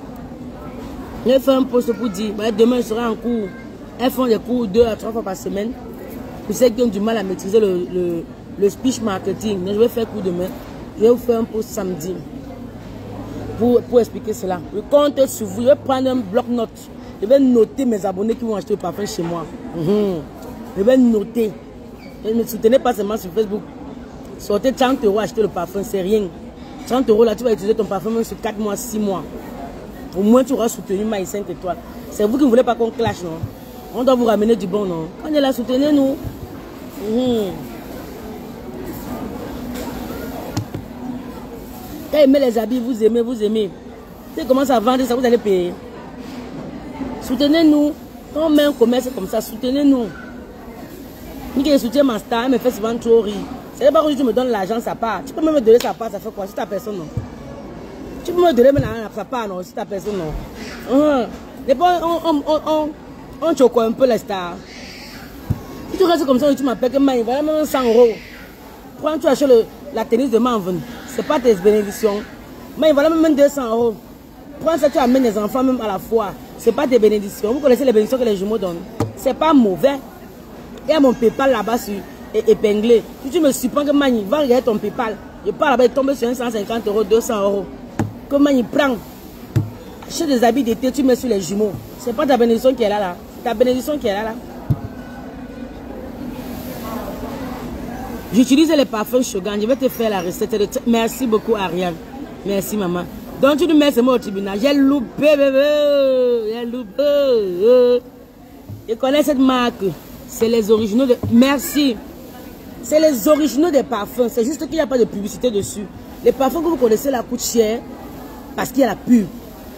Je vais faire un post pour dire, bah, demain je serai en cours. Elles font des cours 2 à 3 fois par semaine. Pour ceux qui ont du mal à maîtriser le speech marketing. Donc, je vais faire cours demain. Je vais vous faire un post samedi. Pour expliquer cela. Je compte sur vous. Je vais prendre un bloc-notes. Je vais noter mes abonnés qui vont acheter le parfum chez moi. Je vais noter. Et ne soutenez pas seulement sur Facebook. Sortez 30 € acheter le parfum, c'est rien. 30 € là, tu vas utiliser ton parfum même sur 4 mois, 6 mois. Au moins, tu auras soutenu Maï 5 étoiles. C'est vous qui ne voulez pas qu'on clash, non? On doit vous ramener du bon, non? On est là, soutenez-nous. Quand aimez les habits, vous aimez, vous aimez. Si vous commencez à vendre ça, vous allez payer. Soutenez-nous. Quand on met un commerce comme ça, soutenez-nous. Ni que je soutiens ma star, elle me fait souvent trop rire. C'est pas que tu me donnes l'argent, ça part. Tu peux même me donner sa part, ça fait quoi? Si ta personne, non? Tu peux me donner sa part, non? Si ta personne, non? Et bon, on choque un peu les stars. Si tu restes comme ça et tu m'appelles que Maï, voilà même 100 €. Quand tu achètes la tennis de Manven, c'est pas tes bénédictions. Maï, voilà même 200 €. Prends ça, tu amènes les enfants même à la fois. C'est pas tes bénédictions. Vous connaissez les bénédictions que les jumeaux donnent. C'est pas mauvais. Il y a mon PayPal là-bas épinglé. Si tu me supprends que Maï, va regarder ton PayPal. Je pars là-bas, il tombe sur 150 €, 200 €. Que Maï prend. Achète des habits d'été, tu mets sur les jumeaux. C'est pas ta bénédiction qui est là. C'est ta bénédiction qui est là. J'utilise les parfums Shogun. Je vais te faire la recette. Merci beaucoup, Ariane. Merci, maman. Donc, tu nous mets ce mot au tribunal. J'ai loupé, bébé. J'ai loupé. Je connais cette marque. C'est les originaux de... Merci. C'est les originaux des parfums. C'est juste qu'il n'y a pas de publicité dessus. Les parfums que vous connaissez là coûtent cher parce qu'il y a la pub.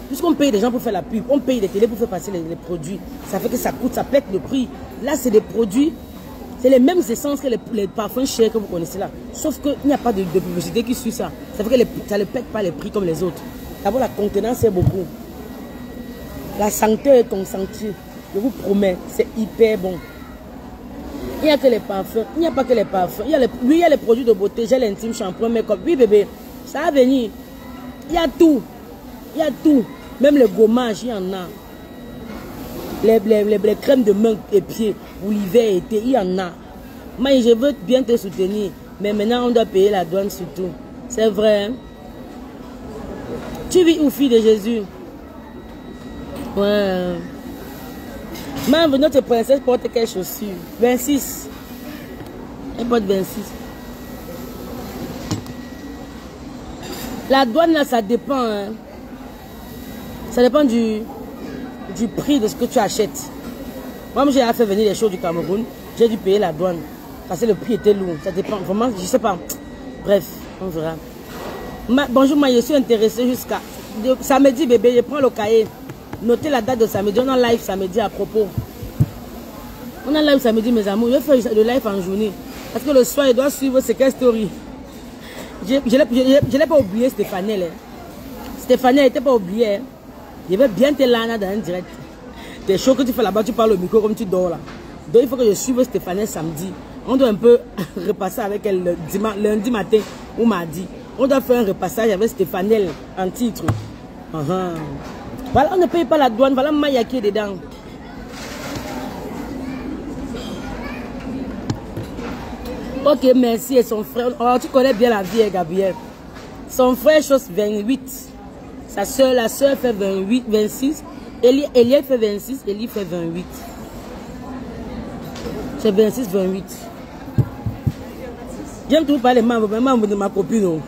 Puisqu'on paye des gens pour faire la pub, on paye des télés pour faire passer les produits. Ça fait que ça coûte, ça pète le prix. Là, c'est des produits, c'est les mêmes essences que les parfums chers que vous connaissez là. Sauf qu'il n'y a pas de publicité qui suit ça. Ça fait que ça ne pète pas les prix comme les autres. D'abord, la contenance, c'est beaucoup. La santé est consentie. Je vous promets, c'est hyper bon. Il n'y a que les parfums. Il n'y a pas que les parfums. Il y a les produits de beauté, gel intime, shampoing, make-up. Oui, bébé, ça va venir. Il y a tout. Il y a tout. Même les gommages, il y en a. Les crèmes de main et pieds pour l'hiver et été, il y en a. Moi, je veux bien te soutenir. Mais maintenant, on doit payer la douane surtout. C'est vrai. Hein? Tu vis où, fille de Jésus? Ouais. Même notre princesse porte quelle chaussure? 26. Elle porte 26. La douane, là, ça dépend. Hein. Ça dépend du prix de ce que tu achètes. Moi, j'ai fait venir les choses du Cameroun. J'ai dû payer la douane. Parce que le prix était lourd. Ça dépend. Vraiment, je ne sais pas. Bref, on verra. Bonjour, moi, je suis intéressée jusqu'à samedi, bébé. Je prends le cahier. Notez la date de samedi. On est en live samedi à propos. On a live samedi, mes amours. Je vais faire le live en journée. Parce que le soir, il doit suivre Secret Story. Je n'ai pas oublié Stéphanie. Stéphanie n'était pas oubliée. Je vais bien te l'année dans un direct. Tes shows que tu fais là-bas, tu parles au micro comme tu dors là. Donc il faut que je suive Stéphanie samedi. On doit un peu repasser avec elle lundi matin ou mardi. On doit faire un repassage avec Stéphanie en titre. Voilà, on ne paye pas la douane. Voilà Maya qui est dedans. Ok, merci. Et son frère, oh, tu connais bien la vie, Gabriel. Son frère chose 28. Sa soeur, la soeur fait 28, 26. Elie fait 26, Elie fait 28. C'est 26, 28. J'aime toujours parler membres de ma copine.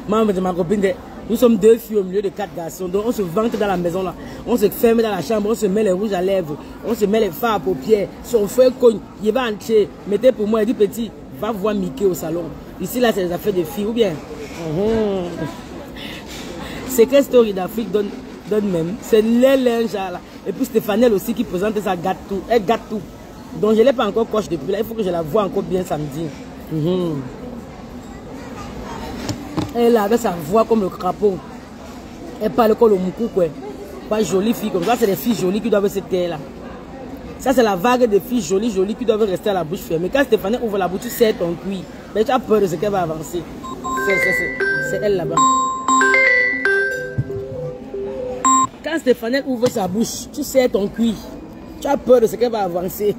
Membres de ma copine. Nous sommes 2 filles au milieu de 4 garçons. Donc on se vante dans la maison là. On se ferme dans la chambre. On se met les rouges à lèvres. On se met les fards à paupières. Son frère cogne. Il va entrer. Mettez pour moi. Il dit petit, va voir Mickey au salon. Ici là, c'est les affaires de filles. Ou bien. Secret Story d'Afrique donne même. C'est les linges là. Et puis Stéphanie aussi qui présente ça gâte tout. Elle gâte tout. Donc je ne l'ai pas encore coche depuis là. Il faut que je la voie encore bien samedi. Elle avait sa voix comme le crapaud. Elle parle comme le moukou quoi. Pas jolie fille comme ça. C'est des filles jolies qui doivent se taire là. Ça c'est la vague de filles jolies qui doivent rester à la bouche fermée. Quand Stéphanie ouvre la bouche, tu sais ton cuit. Mais tu as peur de ce qu'elle va avancer. C'est elle là-bas. Quand Stéphanie ouvre sa bouche, tu sais ton cuit. Tu as peur de ce qu'elle va avancer.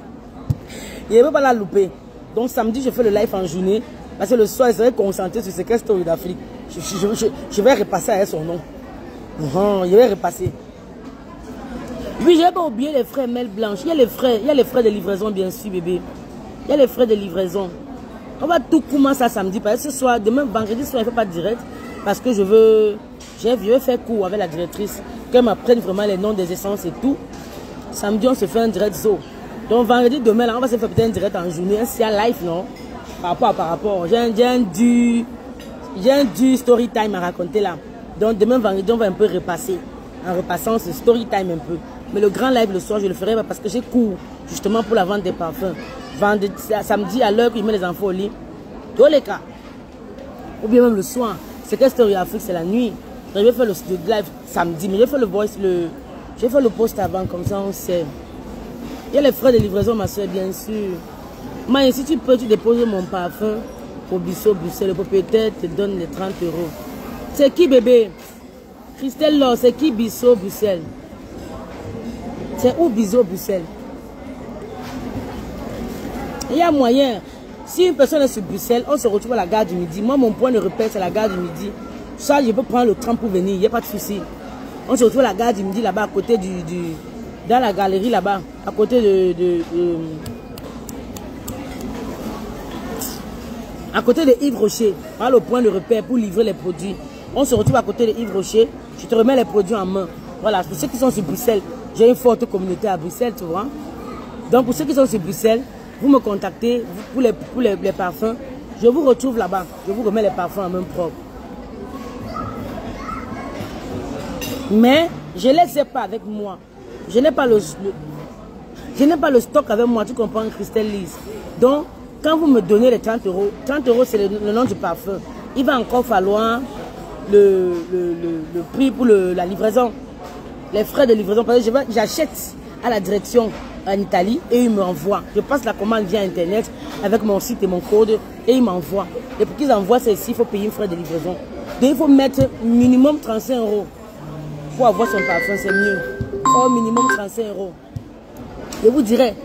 Il ne veut pas la louper. Donc samedi, je fais le live en journée. Parce que le soir, je serai concentré sur Secret Story d'Afrique. Je vais repasser avec son nom. Je vais repasser. Oui, je n'ai pas oublié les frais Mel Blanche. Il y a les frais de livraison, bien sûr, bébé. Il y a les frais de livraison. On va tout commencer à samedi. Parce que ce soir, demain, vendredi soir, il ne fait pas de direct. Parce que je veux faire cours avec la directrice. Qu'elle m'apprenne vraiment les noms des essences et tout. Samedi, on se fait un direct zoo. Donc vendredi, demain, là, on va se faire peut-être un direct en journée. Un CA live, non? Par rapport. J'ai un du story time à raconter là. Donc demain, vendredi, on va un peu repasser. En repassant ce story time un peu. Mais le grand live le soir, je le ferai parce que j'ai cours justement pour la vente des parfums. Vendredi, samedi, à l'heure où il met les enfants au lit. Tous les cas. Ou bien même le soir. C'est que Story Afrique, c'est la nuit. Donc, je vais faire le live samedi. Mais je vais faire le voice, je vais faire le post avant, comme ça on sait. Il y a les frais de livraison, ma soeur, bien sûr. Mais si tu peux, tu déposes mon parfum au Bissau Bruxelles. Le propriétaire te donne les 30 €. C'est qui, bébé? Christelle Laure, c'est qui Bissau Bruxelles? C'est où Bissau Bruxelles? Il y a moyen. Si une personne est sur Bruxelles, on se retrouve à la gare du Midi. Moi, mon point de repère, c'est la gare du Midi. Ça, je peux prendre le train pour venir. Il n'y a pas de souci. On se retrouve à la gare du Midi, là-bas, à côté dans la galerie, là-bas, à côté à côté de Yves Rocher. Voilà le point de repère pour livrer les produits. On se retrouve à côté de Yves Rocher. Je te remets les produits en main. Voilà, pour ceux qui sont sur Bruxelles, j'ai une forte communauté à Bruxelles, tu vois. Donc, pour ceux qui sont sur Bruxelles, vous me contactez pour les parfums. Je vous retrouve là-bas. Je vous remets les parfums en main propre. Mais je ne les ai pas avec moi. Je n'ai pas le stock avec moi, tu comprends, Christelle Lise. Donc, quand vous me donnez les 30 €, 30 € c'est le nom du parfum. Il va encore falloir le prix pour la livraison. Les frais de livraison. Parce que j'achète à la direction en Italie et ils m'envoient. Je passe la commande via Internet avec mon site et mon code et ils m'envoient. Et pour qu'ils envoient ceci, il faut payer une frais de livraison. Donc, il faut mettre minimum 35 € pour avoir son parfum, c'est mieux. Au minimum 35 €. Je vous dirai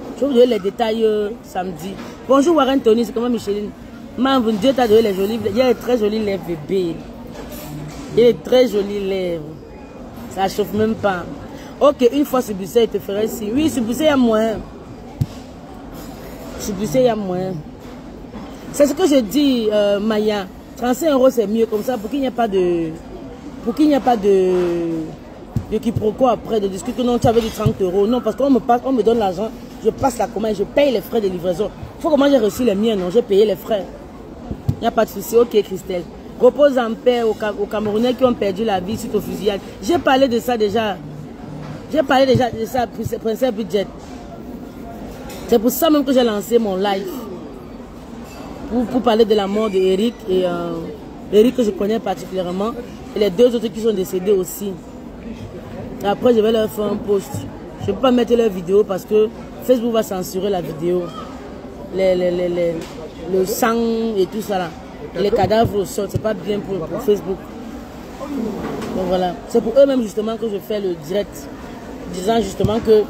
les détails samedi. Bonjour Warren Tony, c'est comment Micheline? Maman, Dieu t'a donné les jolies lèvres. Il y a des très jolies lèvres, bébé. Il y a des très jolies lèvres. Ça ne chauffe même pas. Ok, une fois sur Bruxelles, il te ferait si. Oui, sur Bruxelles, il y a moins. Sur Bruxelles, il y a moins. C'est ce que je dis, Maya. 35 € c'est mieux comme ça pour qu'il n'y ait pas de. Pour qu'il n'y ait pas de quiproquo après, de discuter. Non, tu avais dit 30 €. Non, parce qu'on me donne l'argent, je passe la commande, je paye les frais de livraison. Il faut que moi j'ai reçu les miens, non, j'ai payé les frais. Il n'y a pas de souci. Ok, Christelle. Repose en paix aux Camerounais qui ont perdu la vie suite aux fusillades. J'ai parlé de ça déjà. J'ai parlé déjà de ça, Princesse Budget. C'est pour ça même que j'ai lancé mon live. Pour parler de la mort d'Eric et Eric que je connais particulièrement. Et les deux autres qui sont décédés aussi. Et après, je vais leur faire un post. Je ne peux pas mettre leur vidéo parce que Facebook va censurer la vidéo. Le sang et tout ça là. Et les cadavres au sol, c'est pas bien pour Facebook. Donc voilà. C'est pour eux-mêmes justement que je fais le direct. Disant justement que,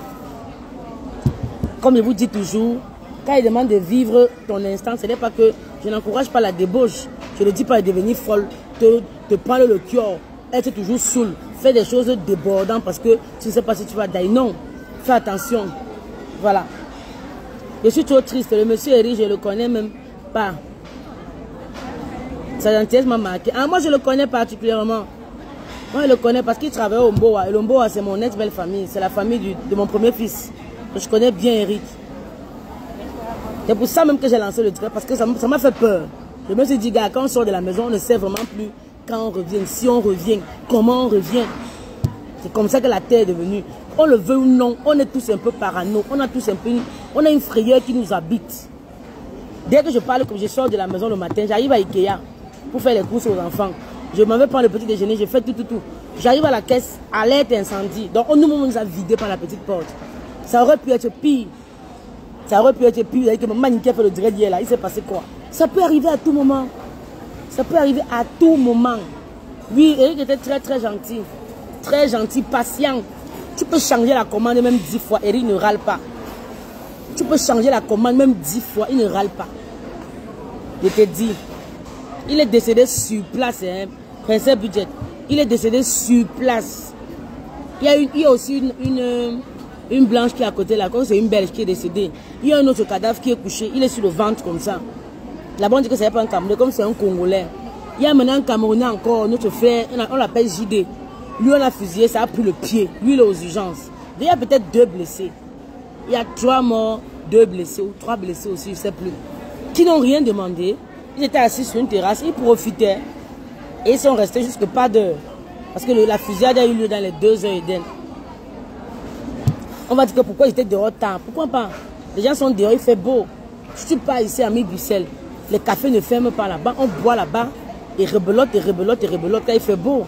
comme je vous dis toujours, quand ils demandent de vivre ton instant, ce n'est pas que je n'encourage pas la débauche. Je ne dis pas de devenir folle, te prendre le cœur, être toujours saoul, faire des choses débordantes parce que tu ne sais pas si tu vas die. Non, fais attention. Voilà. Je suis trop triste. Le monsieur Eric, je ne le connais même pas. Sa gentillesse m'a marqué. Ah, moi, je le connais particulièrement. Moi, je le connais parce qu'il travaille au Mboa. Et le Mboa, c'est mon ex-belle famille. C'est la famille de mon premier fils. Je connais bien Eric. C'est pour ça même que j'ai lancé le direct. Parce que ça m'a fait peur. Je me suis dit, gars, quand on sort de la maison, on ne sait vraiment plus quand on revient. Si on revient, comment on revient. C'est comme ça que la terre est devenue. On le veut ou non, on est tous un peu parano. On a tous un peu on a une frayeur qui nous habite. Dès que je parle, comme je sors de la maison le matin, j'arrive à Ikea pour faire les courses aux enfants. Je m'en vais prendre le petit déjeuner, je fais tout. J'arrive à la caisse, alerte incendie. Donc, on nous a vidé par la petite porte. Ça aurait pu être pire. Ça aurait pu être pire. Avec maman qui a fait le direct hier là, il s'est passé quoi? Ça peut arriver à tout moment. Ça peut arriver à tout moment. Oui, Eric était très gentil. Très gentil, patient. Tu peux changer la commande même 10 fois, Eric ne râle pas. Tu peux changer la commande même 10 fois, il ne râle pas. Je te dis, il est décédé sur place, hein, Princesse Budget. Il est décédé sur place. Il y a aussi une blanche qui est à côté là, comme c'est une belge qui est décédée. Il y a un autre cadavre qui est couché, il est sur le ventre comme ça. Là-bas on dit que ce n'est pas un Camerounais, comme c'est un Congolais. Il y a maintenant un Camerounais encore, notre frère, on l'appelle JD. Lui, on a fusillé, ça a pris le pied. Lui, il est aux urgences. Il y a peut-être 2 blessés. Il y a 3 morts, 2 blessés ou 3 blessés aussi, je ne sais plus. Qui n'ont rien demandé. Ils étaient assis sur une terrasse, ils profitaient. Et ils sont restés jusque pas d'heure. Parce que la fusillade a eu lieu dans les 2 heures et demie. On va dire que pourquoi ils étaient dehors tard. Pourquoi pas? Les gens sont dehors, il fait beau. Je ne suis pas ici à Mi-Bruxelles. Les cafés ne ferment pas là-bas. On boit là-bas et rebelote quand il fait beau.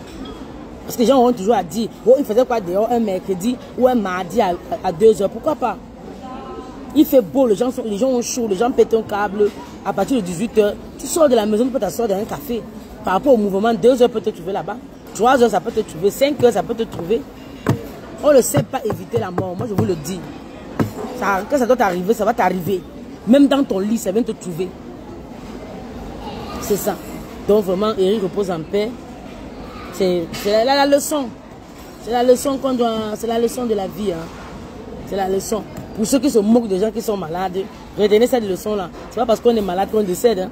Parce que les gens auront toujours à dire, oh, il faisait quoi dehors un mercredi ou un mardi à 2 heures. Pourquoi pas? Il fait beau, les gens ont chaud, les gens pètent un câble. À partir de 18 heures, tu sors de la maison, tu peux t'asseoir dans un café. Par rapport au mouvement, 2 heures peut te trouver là-bas. 3 heures, ça peut te trouver. 5 heures, ça peut te trouver. On ne sait pas éviter la mort. Moi, je vous le dis. Quand ça doit t'arriver, ça va t'arriver. Même dans ton lit, ça vient te trouver. C'est ça. Donc, vraiment, Eric repose en paix. C'est la leçon. C'est la leçon qu'on doit. C'est la leçon de la vie. Hein. C'est la leçon. Pour ceux qui se moquent des gens qui sont malades, retenez cette leçon-là. C'est pas parce qu'on est malade qu'on décède. Hein.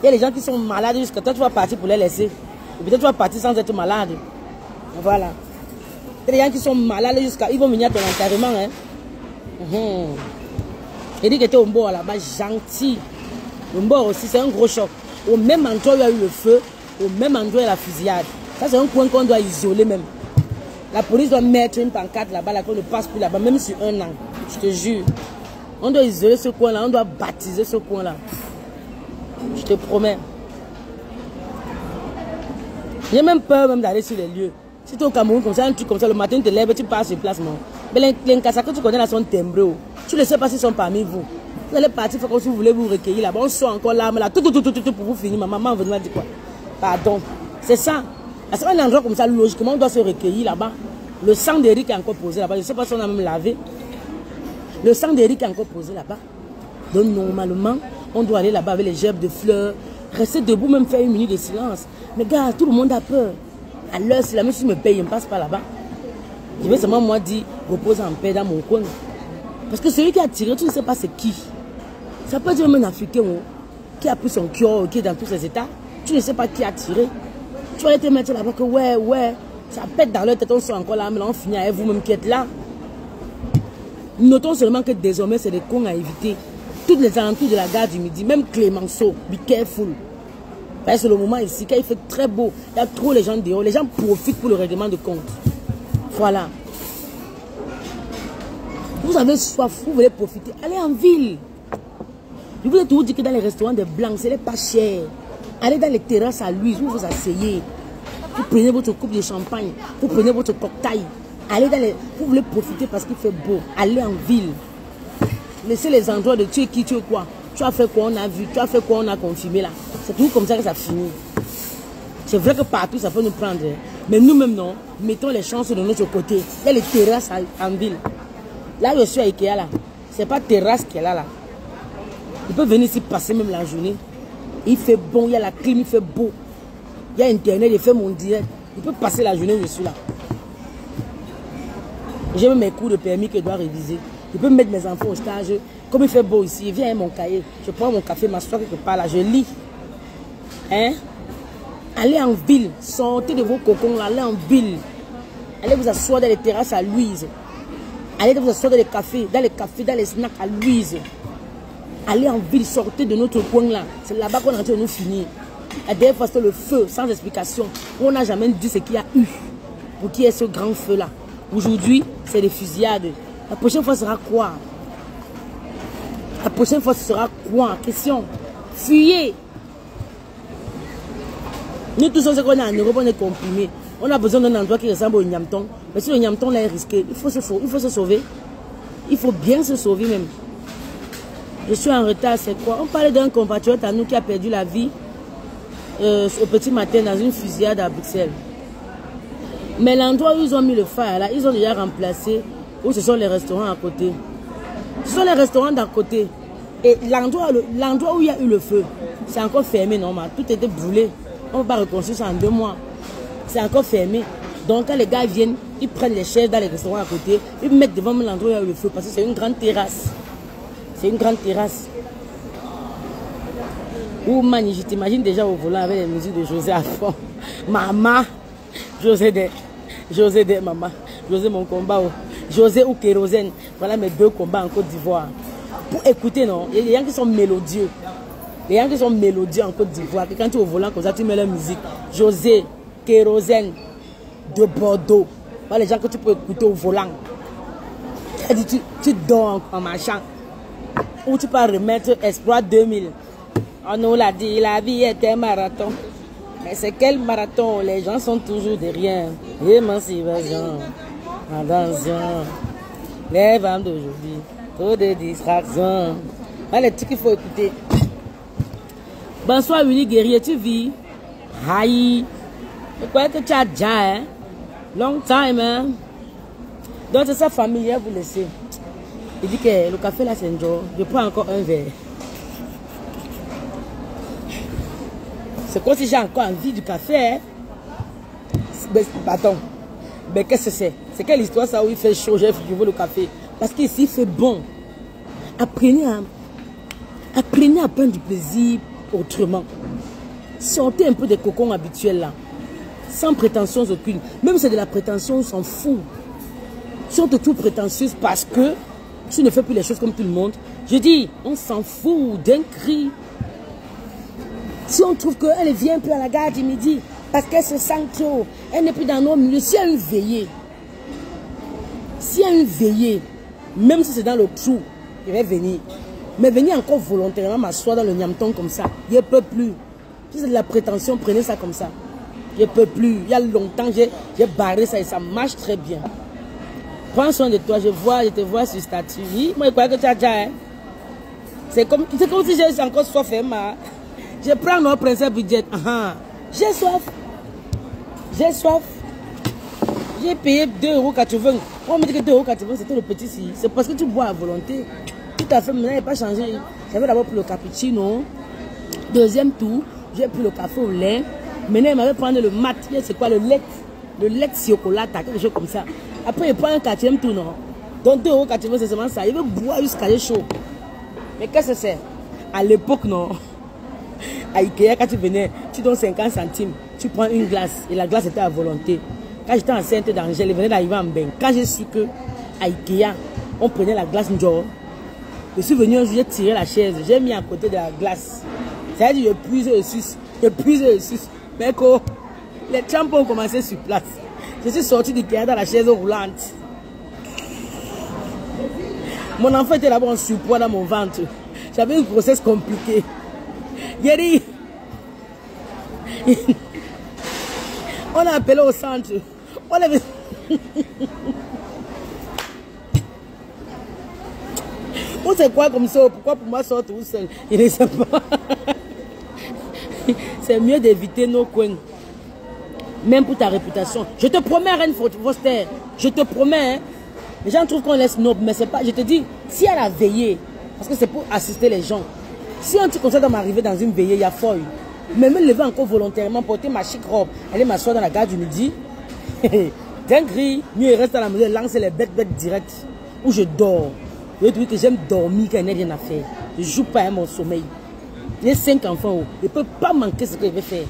Il y a des gens qui sont malades jusqu'à toi, tu vas partir pour les laisser. Et peut-être tu vas partir sans être malade. Voilà. Il y a des gens qui sont malades jusqu'à. Ils vont venir à ton enterrement. Hein. Eric était au Mboa là-bas, gentil. Le Mboa aussi, c'est un gros choc. Au même endroit où il y a eu le feu, au même endroit où il y a la fusillade. Ça, c'est un coin qu'on doit isoler même. La police doit mettre une pancarte là-bas, là, qu'on ne passe plus là-bas, même sur 1 an. Je te jure. On doit isoler ce coin-là, on doit baptiser ce coin-là. Je te promets. J'ai même peur même d'aller sur les lieux. Si tu es au Cameroun comme ça, un truc comme ça, le matin, tu te lèves, tu pars sur place, non. Mais les Nkassa que tu connais là sont timbrés. Tu ne sais pas s'ils sont parmi vous. Vous allez partir, comme si vous voulez vous recueillir là-bas. On sort encore l'arme là, tout pour vous finir. Ma maman venait dire quoi? Pardon. C'est ça. C'est un endroit comme ça, logiquement, on doit se recueillir là-bas. Le sang d'Eric est encore posé là-bas. Je ne sais pas si on a même lavé. Le sang d'Eric est encore posé là-bas. Donc, normalement, on doit aller là-bas avec les gerbes de fleurs. Rester debout, même faire 1 minute de silence. Mais gars, tout le monde a peur. À l'heure, si la même chose me paye, je ne passe pas là-bas. Je vais seulement, moi, dire, repose en paix dans mon coin. Parce que celui qui a tiré, tu ne sais pas c'est qui. Ça peut être même un Africain qui a pris son cœur, qui est dans tous ses états. Tu ne sais pas qui a tiré. Tu vas te mettre là-bas que ouais, ça pète dans leur tête, on sort encore là, mais là on finit avec vous-même qui êtes là. Notons seulement que désormais c'est des cons à éviter. Toutes les alentours de la gare du Midi, même Clémenceau, be careful. C'est le moment ici, quand il fait très beau, il y a trop les gens dehors, les gens profitent pour le règlement de compte. Voilà. Vous avez soif, vous voulez profiter, allez en ville. Je vous ai toujours dit que dans les restaurants des blancs, ce n'est pas cher. Allez dans les terrasses à l'huile, vous vous asseyez. Vous prenez votre coupe de champagne, vous prenez votre cocktail. Allez dans les... Vous voulez profiter parce qu'il fait beau. Allez en ville. Laissez les endroits de tu es qui, tu es quoi. Tu as fait quoi, on a vu. Tu as fait quoi, on a confirmé là. C'est tout comme ça que ça finit. C'est vrai que partout, ça peut nous prendre. Mais nous-mêmes, non. Mettons les chances de notre côté. Il y a les terrasses en ville. Là, je suis à Ikea, là. Ce n'est pas terrasse qui est là, là. Il peut venir ici passer même la journée. Il fait bon, il y a la clim, il fait beau. Il y a Internet, il fait mon direct. Il peut passer la journée où je suis là. J'ai même mes cours de permis que je dois réviser. Je peux mettre mes enfants au stage. Comme il fait beau ici, il vient avec mon cahier. Je prends mon café, m'assois quelque part là, je lis. Hein? Allez en ville, sortez de vos cocons là, allez en ville. Allez vous asseoir dans les terrasses à Louise. Allez vous asseoir dans les cafés, dans les snacks à Louise. Allez en ville, sortez de notre coin là. C'est là-bas qu'on est en train de nous finir. La dernière fois c'était le feu, sans explication. On n'a jamais dit ce qu'il y a eu pour qu'il y ait ce grand feu là. Aujourd'hui, c'est des fusillades. La prochaine fois sera quoi? La prochaine fois ce sera quoi? Question. Fuyez. Nous tous, ce qu'on a en Europe, on est comprimés. On a besoin d'un endroit qui ressemble au Niamton. Mais si le Niamton là est risqué, il faut se sauver. Il faut bien se sauver même. Je suis en retard, c'est quoi? On parlait d'un compatriote à nous qui a perdu la vie au petit matin dans une fusillade à Bruxelles. Mais l'endroit où ils ont mis le phare, là, ils ont déjà remplacé où ce sont les restaurants à côté. Ce sont les restaurants d'à côté. Et l'endroit où il y a eu le feu, c'est encore fermé, normal. Tout était brûlé. On ne va pas reconstruire ça en 2 mois. C'est encore fermé. Donc quand les gars viennent, ils prennent les chaises dans les restaurants à côté, ils mettent devant l'endroit où il y a eu le feu parce que c'est une grande terrasse. C'est une grande terrasse. Ouh, man, je t'imagine déjà au volant avec les musiques de José à fond. Maman, José de maman. José mon combat. José ou Kérosène. Voilà mes 2 combats en Côte d'Ivoire. Pour écouter, non, il y a des gens qui sont mélodieux. Les gens qui sont mélodieux en Côte d'Ivoire. Quand tu es au volant comme ça, tu mets la musique. José, Kérosène, de Bordeaux. Voilà les gens que tu peux écouter au volant. Tu dors en marchant. Ou tu peux remettre Espoir 2000. On nous l'a dit, la vie est un marathon. Mais c'est quel marathon? Les gens sont toujours derrière. Émancipation, attention. Les femmes d'aujourd'hui, trop de distractions. Voilà les trucs qu'il faut écouter. Bonsoir Willy Guerrier, tu vis? Aïe. Je crois que tu as déjà, hein? Long time, hein? Donc c'est ça familier, vous laissez. Il dit que le café là c'est un jour. Je prends encore un verre. C'est comme si j'ai encore envie du café. Hein? Pardon. Mais qu'est-ce que c'est? C'est quelle histoire ça où il fait chaud, j'ai vu le café? Parce qu'ici il fait bon. Apprenez à prendre du plaisir autrement. Sortez un peu des cocons habituels là. Sans prétention aucune. Même si c'est de la prétention, on s'en fout. Si on te trouve prétentieuse parce que tu ne fais plus les choses comme tout le monde, je dis, on s'en fout d'un cri. Si on trouve qu'elle vient plus à la gare du midi parce qu'elle se sent trop, elle n'est plus dans nos milieux, s'il y a une veillée, même si c'est dans le trou, il va venir. Mais venir encore volontairement m'asseoir dans le Niamton comme ça, je ne peux plus. Si c'est de la prétention, prenez ça comme ça. Je ne peux plus. Il y a longtemps, j'ai barré ça et ça marche très bien. Prends soin de toi, je te vois sur statut. Oui, moi je crois que tu as déjà. Hein? C'est comme si j'ai encore soif. Hein, je prends notre princesse budget. J'ai soif. J'ai soif. J'ai payé 2,80 €. On me dit que 2,80 € c'était le petit si. C'est parce que tu bois à volonté. Tout à fait, maintenant il n'a pas changé. J'avais d'abord pris le cappuccino. Deuxième tour, j'ai pris le café au lait. Maintenant il m'avait pris le mat. C'est quoi le lait? Le lait chocolat, quelque chose comme ça. Après, il prend un 4e tour, non? Donc 2,80 €, c'est seulement ça. Il veut boire jusqu'à les chaud. Mais qu'est-ce que c'est? À l'époque, non? À Ikea, quand tu venais, tu donnes 50 centimes. Tu prends une glace. Et la glace était à volonté. Quand j'étais enceinte d'Angèle, il venait d'arriver en bain. Quand j'ai su que à Ikea, on prenait la glace Njor, je suis venu un jour, j'ai tiré la chaise. J'ai mis à côté de la glace. C'est-à-dire, je puise le sus. Mais quoi? Les champs ont commencé sur place. Je suis sorti d'Ikea dans la chaise roulante. Mon enfant était là-bas en surpoids dans mon ventre. J'avais une grossesse compliquée. Guéri. On a appelé au centre. On avait... On sait quoi comme ça? Pourquoi pour moi sortir tout seul? Il ne sait pas. C'est mieux d'éviter nos coins. Même pour ta réputation. Je te promets, Reine Foster. Je te promets. Hein. Les gens trouvent qu'on laisse noble, mais c'est pas. Je te dis, si elle a veillé, parce que c'est pour assister les gens. Si on te conseille de m'arriver dans une veillée, il y a folle. Mais me lever encore volontairement, porter ma chic robe, aller m'asseoir dans la gare du midi. Dinguerie. Mieux, il reste à la maison, lancer les bêtes direct. Où je dors. Je veux dire que j'aime dormir quand il n'y a rien à faire. Je ne joue pas à mon sommeil. J'ai 5 enfants. Je ne peux pas manquer ce que je vais faire.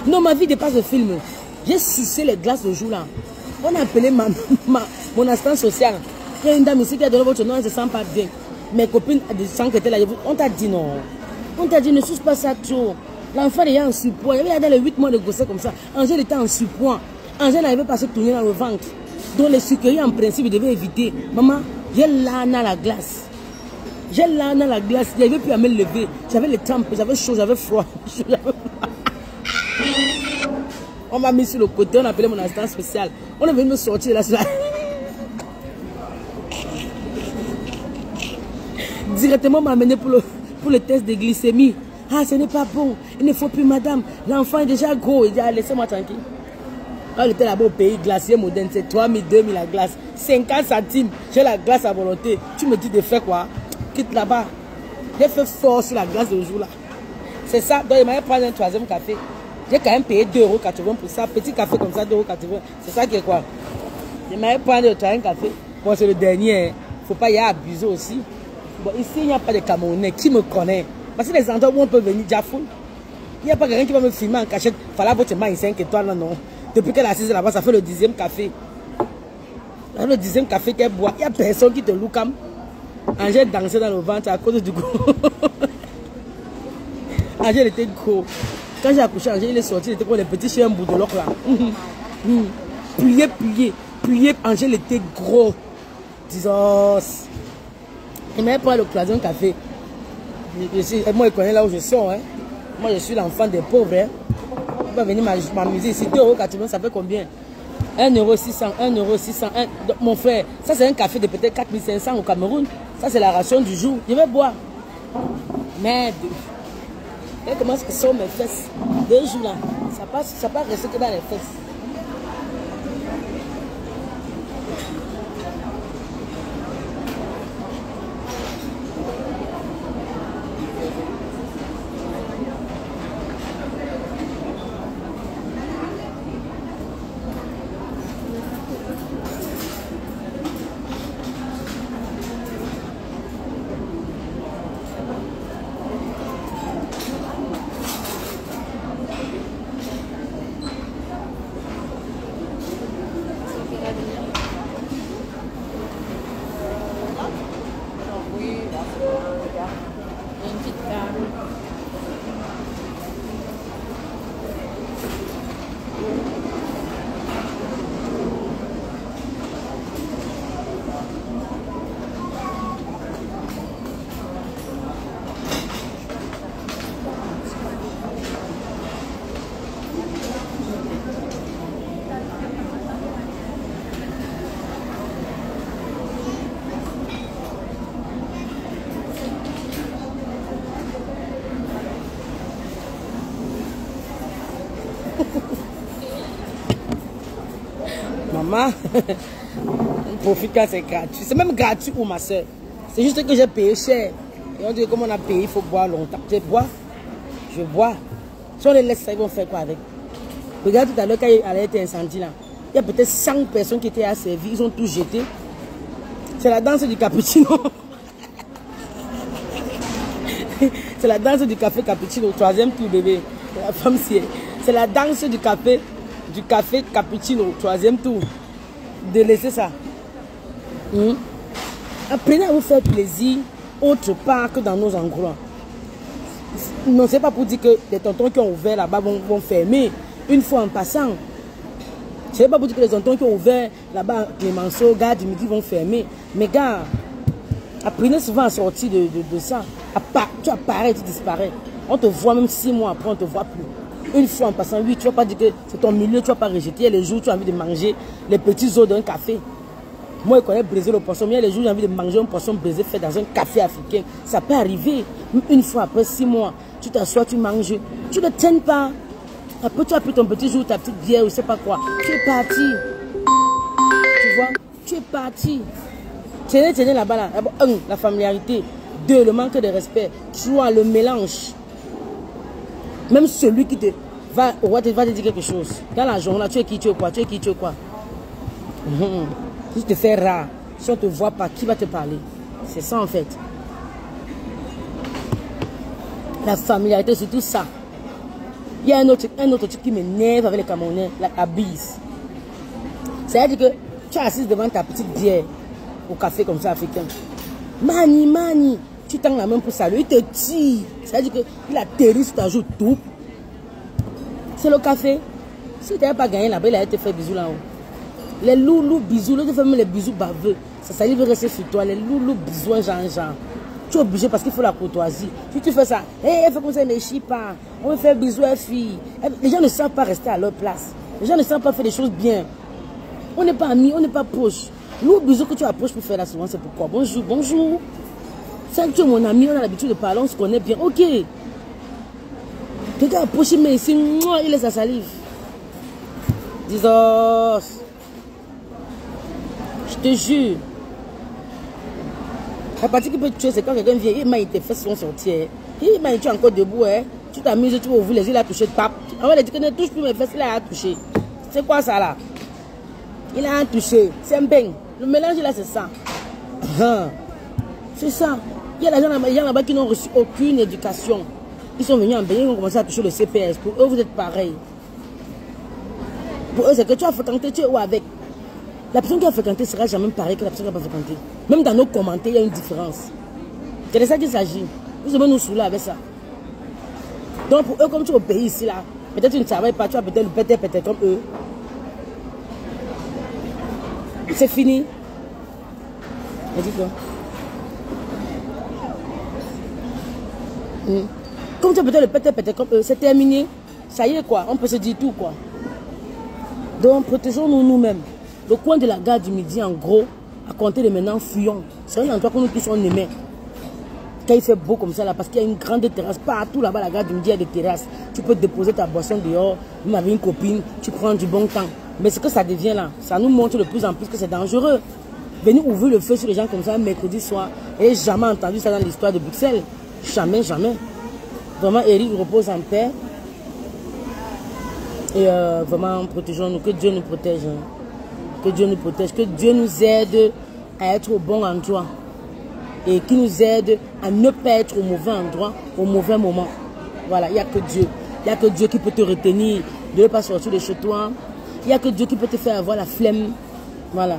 Non, ma vie dépasse le film. J'ai sucé les glaces le jour-là. On a appelé mon assistante sociale. Il y a une dame ici qui a donné votre nom, elle ne se sent pas bien. Mes copines de sang qui étaient là, on t'a dit non. On t'a dit ne suce pas ça trop. L'enfant est en surpoids. Il y avait les 8 mois de grossesse comme ça. Angèle était en surpoids. Angèle n'arrivait pas à se tourner dans le ventre. Donc les sucreries en principe, ils devaient éviter. Maman, j'ai l'âne à la glace. J'ai l'âne à la glace. Je n'arrivais plus à me lever. J'avais les tempes, j'avais chaud, j'avais froid. On m'a mis sur le côté, on a appelé mon assistant spécial. On est venu me sortir de là. Directement m'a amené pour le test de glycémie. Ah, ce n'est pas bon. Il ne faut plus, madame. L'enfant est déjà gros. Il dit, ah, laissez-moi tranquille. Quand j'étais là-bas au pays, glacier moderne, c'est 3000, 2000 la glace. 50 centimes, j'ai la glace à volonté. Tu me dis de faire quoi? Quitte là-bas. J'ai fait fort sur la glace le jour-là. C'est ça. Donc, il m'avait pris un 3e café. J'ai quand même payé 2,80 € pour ça. Petit café comme ça, 2,80 €. C'est ça qui est quoi? Il m'avait pris le 3e café. Bon, c'est le dernier. Il ne faut pas y abuser aussi. Bon, ici, il n'y a pas de Camerounais. Qui me connaît? Parce que les endroits où on peut venir, Jafoul, il n'y a pas quelqu'un qui va me filmer en cachette. Fallait votre main 5 étoiles, non, non. Depuis qu'elle est assise là-bas, ça fait le 10e café. Le 10e café qu'elle boit, il n'y a personne qui te loue comme. Angèle dansait dans le ventre à cause du gros. Angèle était gros. Quand j'ai accouché, Angèle, il est sorti, il était comme les petits chiens bourdolocs là. Plié. Angèle était gros. Disons. Il m'a pris le 3e café. Moi, il connaît là où je sors. Hein. Moi, je suis l'enfant des pauvres. Hein. Il va venir m'amuser ici. 2,80 €, ça fait combien? 1,6 €. Mon frère, ça c'est un café de peut-être 4500 au Cameroun. Ça c'est la ration du jour. Je vais boire. Merde. Et comment est-ce que sont mes fesses? 2 jours là. Ça passe rester que dans les fesses. Maman, profite quand c'est gratuit. C'est même gratuit pour ma soeur. C'est juste que j'ai payé cher. Et on dit que comme on a payé, il faut boire longtemps. Je bois. Si on les laisse ça, ils vont faire quoi avec? Regarde tout à l'heure quand elle a été incendie là. Il y a peut-être 100 personnes qui étaient asservies. Ils ont tout jeté. C'est la danse du cappuccino. C'est la danse du café cappuccino. 3e tour, bébé. La femme, c'est la danse du café cappuccino. 3e tour. De laisser ça. Apprenez à vous faire plaisir autre part que dans nos endroits. Non, c'est pas pour dire que les tontons qui ont ouvert là-bas vont fermer une fois en passant. Je ne vais pas vous dire que les tontons qui ont ouvert là-bas, Clémenceau, gars du midi vont fermer. Mais gars, apprenez souvent à sortir de ça. Tu apparais, tu disparais. On te voit même 6 mois après, on ne te voit plus. Une fois en passant, oui, tu ne vas pas dire que c'est ton milieu, tu ne vas pas rejeter. Il y a les jours où tu as envie de manger les petits os d'un café. Moi, je connais briser le poisson, mais il y a les jours où j'ai envie de manger un poisson brisé fait dans un café africain. Ça peut arriver. Une fois après 6 mois, tu t'assois, tu manges. Tu ne tiens pas. Après, tu as pris ton petit jour, ta petite bière ou je ne sais pas quoi. Tu es parti. Tu vois, tu es parti. Tenez là-bas, là. D'abord, 1, la familiarité. 2, le manque de respect. 3, le mélange. Même celui qui te va te dire quelque chose. Dans la journée, tu es qui, tu es quoi, tu es qui, tu es quoi. Si tu te fais rare, si on ne te voit pas, qui va te parler? C'est ça en fait. La familiarité, c'est tout ça. Il y a un autre truc qui m'énerve avec les Camerounais, la bise. C'est-à-dire que tu es assise devant ta petite bière au café comme ça africain. Mani, tu tends la main pour saluer, il te tire. C'est-à-dire qu'il atterrit sur ta joue tout. C'est le café. Si tu n'avais pas gagné là-bas, il allait te faire bisous là-haut. Les loulous bisous, là tu fais même les bisous baveux. Ça salive veut rester sur toi. Les loulous bisous, genre. Tu es obligé parce qu'il faut la courtoisie. Si tu fais ça, hey, elle fait comme ça, elle ne chie pas. On veut faire bisous à la fille. Les gens ne savent pas rester à leur place. Les gens ne savent pas faire des choses bien. On n'est pas amis, on n'est pas proches. Nous, bisous que tu approches pour faire là souvent, c'est pourquoi. Bonjour, bonjour. C'est que tu es mon ami, on a l'habitude de parler, on se connaît bien. Ok. Quelqu'un approche, mais ici, il laisse sa salive. Disons. Je te jure. La partie qui peut te tuer, c'est quand quelqu'un vient, il tes fesses sont sorties. Tu es encore debout, hein. Tu t'amuses, tu vas ouvrir les yeux, il a touché, pape. On va dire que ne touche plus mes fesses, il a touché. C'est quoi ça là? Il a touché. C'est un bang. Le mélange là, c'est ça. C'est ça. Il y a des gens là-bas qui n'ont reçu aucune éducation. Ils sont venus en Bénin, ils ont commencé à toucher le CPS. Pour eux, vous êtes pareil. Pour eux, c'est que tu as fréquenté, tu es où avec? La personne qui a fréquenté sera jamais pareille que la personne qui n'a pas fréquenté. Même dans nos commentaires, il y a une différence. C'est de ça qu'il s'agit. Vous devez nous saouler avec ça. Donc pour eux, comme tu es au pays ici, là, peut-être tu ne travailles pas, tu vas peut-être le péter comme eux. C'est fini. Elle dit quoi? Comme tu vas peut-être le péter comme eux, c'est terminé. Ça y est quoi, on peut se dire tout quoi. Donc protégeons-nous nous-mêmes. Le coin de la gare du Midi, en gros, à compter de maintenant, fuyons. C'est un endroit que nous tous on aimait. Quand il fait beau comme ça, là, parce qu'il y a une grande terrasse. Partout là-bas, la gare du Midi, il y a des terrasses. Tu peux déposer ta boisson dehors. Même avec une copine, tu prends du bon temps. Mais ce que ça devient là, ça nous montre de plus en plus que c'est dangereux. Venir ouvrir le feu sur les gens comme ça, mercredi soir. Et jamais entendu ça dans l'histoire de Bruxelles. Jamais, jamais. Vraiment, Eric repose en paix. Et vraiment, protégeons-nous. Que Dieu nous protège. Hein. Que Dieu nous protège, que Dieu nous aide à être au bon endroit et qui nous aide à ne pas être au mauvais endroit, au mauvais moment. Voilà, il n'y a que Dieu. Il n'y a que Dieu qui peut te retenir de ne pas sortir de chez toi. Il n'y a que Dieu qui peut te faire avoir la flemme. Voilà.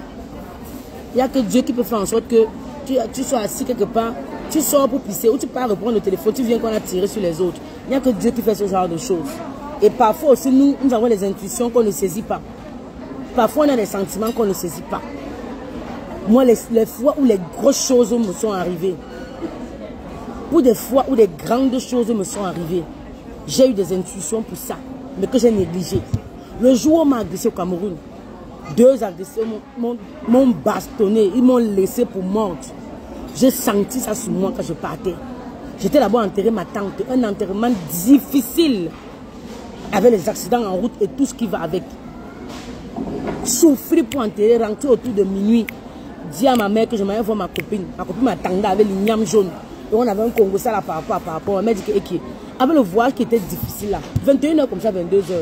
Il n'y a que Dieu qui peut faire en sorte que tu sois assis quelque part, tu sors pour pisser ou tu pars reprendre le téléphone, tu viens qu'on a tiré sur les autres. Il n'y a que Dieu qui fait ce genre de choses. Et parfois aussi, nous avons des intuitions qu'on ne saisit pas. Parfois, on a des sentiments qu'on ne saisit pas. Moi, les fois où les grosses choses me sont arrivées, ou des fois où des grandes choses me sont arrivées, j'ai eu des intuitions pour ça, mais que j'ai négligé. Le jour où on m'a agressé au Cameroun, 2 agresseurs m'ont bastonné, ils m'ont laissé pour morte. J'ai senti ça sur moi quand je partais. J'étais là-bas enterrer ma tante, un enterrement difficile, avec les accidents en route et tout ce qui va avec. Souffrir pour enterrer, rentrer autour de minuit, dire à ma mère que je m'allais voir ma copine. Ma copine m'attendait avec l'igname jaune. Et on avait un Congo ça là par rapport. Elle m'a dit que, avec le voyage qui était difficile là, 21h comme ça, 22h,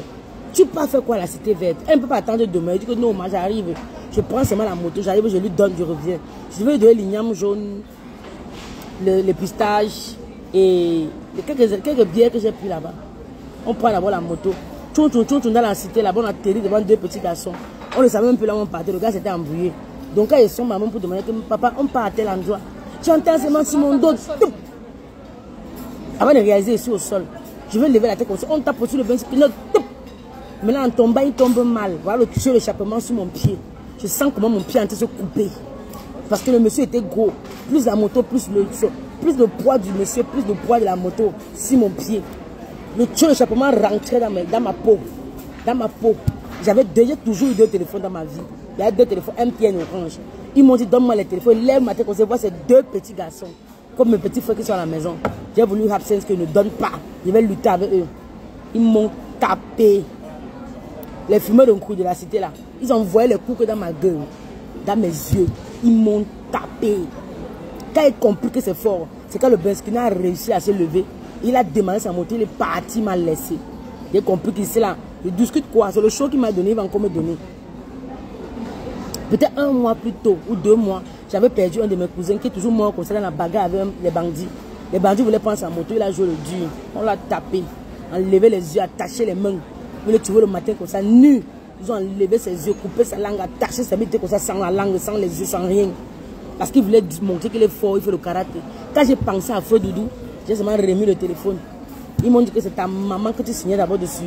tu peux pas faire quoi à la cité verte? Elle ne peut pas attendre demain. Elle dit que non, moi j'arrive, je prends seulement la moto, j'arrive, je lui donne, je reviens. Je vais lui donner l'igname jaune, les pistaches et quelques bières que j'ai pris là-bas. On prend d'abord la moto. Dans la cité, là-bas, on a atterri devant 2 petits garçons. On ne savait même plus là où on partait. Le gars s'était embrouillé. Donc, quand ils sont maman pour demander que papa, on part à tel endroit. J'entends seulement sur mon dos. Avant de réaliser ici au sol, je vais lever la tête comme ça. On tape sur le 26 pilote. Maintenant, en tombant, il tombe mal. Voilà le tuyau d'échappement sur mon pied. Je sens comment mon pied est en train de se couper. Parce que le monsieur était gros. Plus la moto, plus le poids du monsieur, plus le poids de la moto sur mon pied. Le tuyau d'échappement rentrait dans ma peau. Dans ma peau. J'ai toujours eu 2 téléphones dans ma vie. Il y a 2 téléphones, MTN Orange. Ils m'ont dit, donne-moi les téléphones. Lève ma tête, on se voit ces 2 petits garçons. Comme mes petits frères qui sont à la maison. J'ai voulu absence qu'ils ne donnent pas. Je vais lutter avec eux. Ils m'ont tapé. Les fumeurs d'un coup de la cité là. Ils ont envoyé les coups que dans ma gueule. Dans mes yeux. Ils m'ont tapé. Quand ils ont compris que c'est fort, c'est quand le Benskina a réussi à se lever. Il a demandé sa moto, il est parti, il m'a laissé. J'ai compris qu'il c'est là. Je discute quoi? C'est le show qu'il m'a donné, il va encore me donner. Peut-être 1 mois plus tôt ou 2 mois, j'avais perdu un de mes cousins qui est toujours mort comme ça dans la bagarre avec les bandits. Les bandits voulaient prendre sa moto, il a joué le dur. On l'a tapé, enlevé les yeux, attaché les mains. Ils voulaient tuer le matin comme ça, nu. Ils ont enlevé ses yeux, coupé sa langue, attaché sa bite comme ça, sans la langue, sans les yeux, sans rien. Parce qu'il voulait montrer qu'il est fort, il fait le karaté. Quand j'ai pensé à Feu Doudou, j'ai seulement remis le téléphone. Ils m'ont dit que c'est ta maman que tu signais d'abord dessus.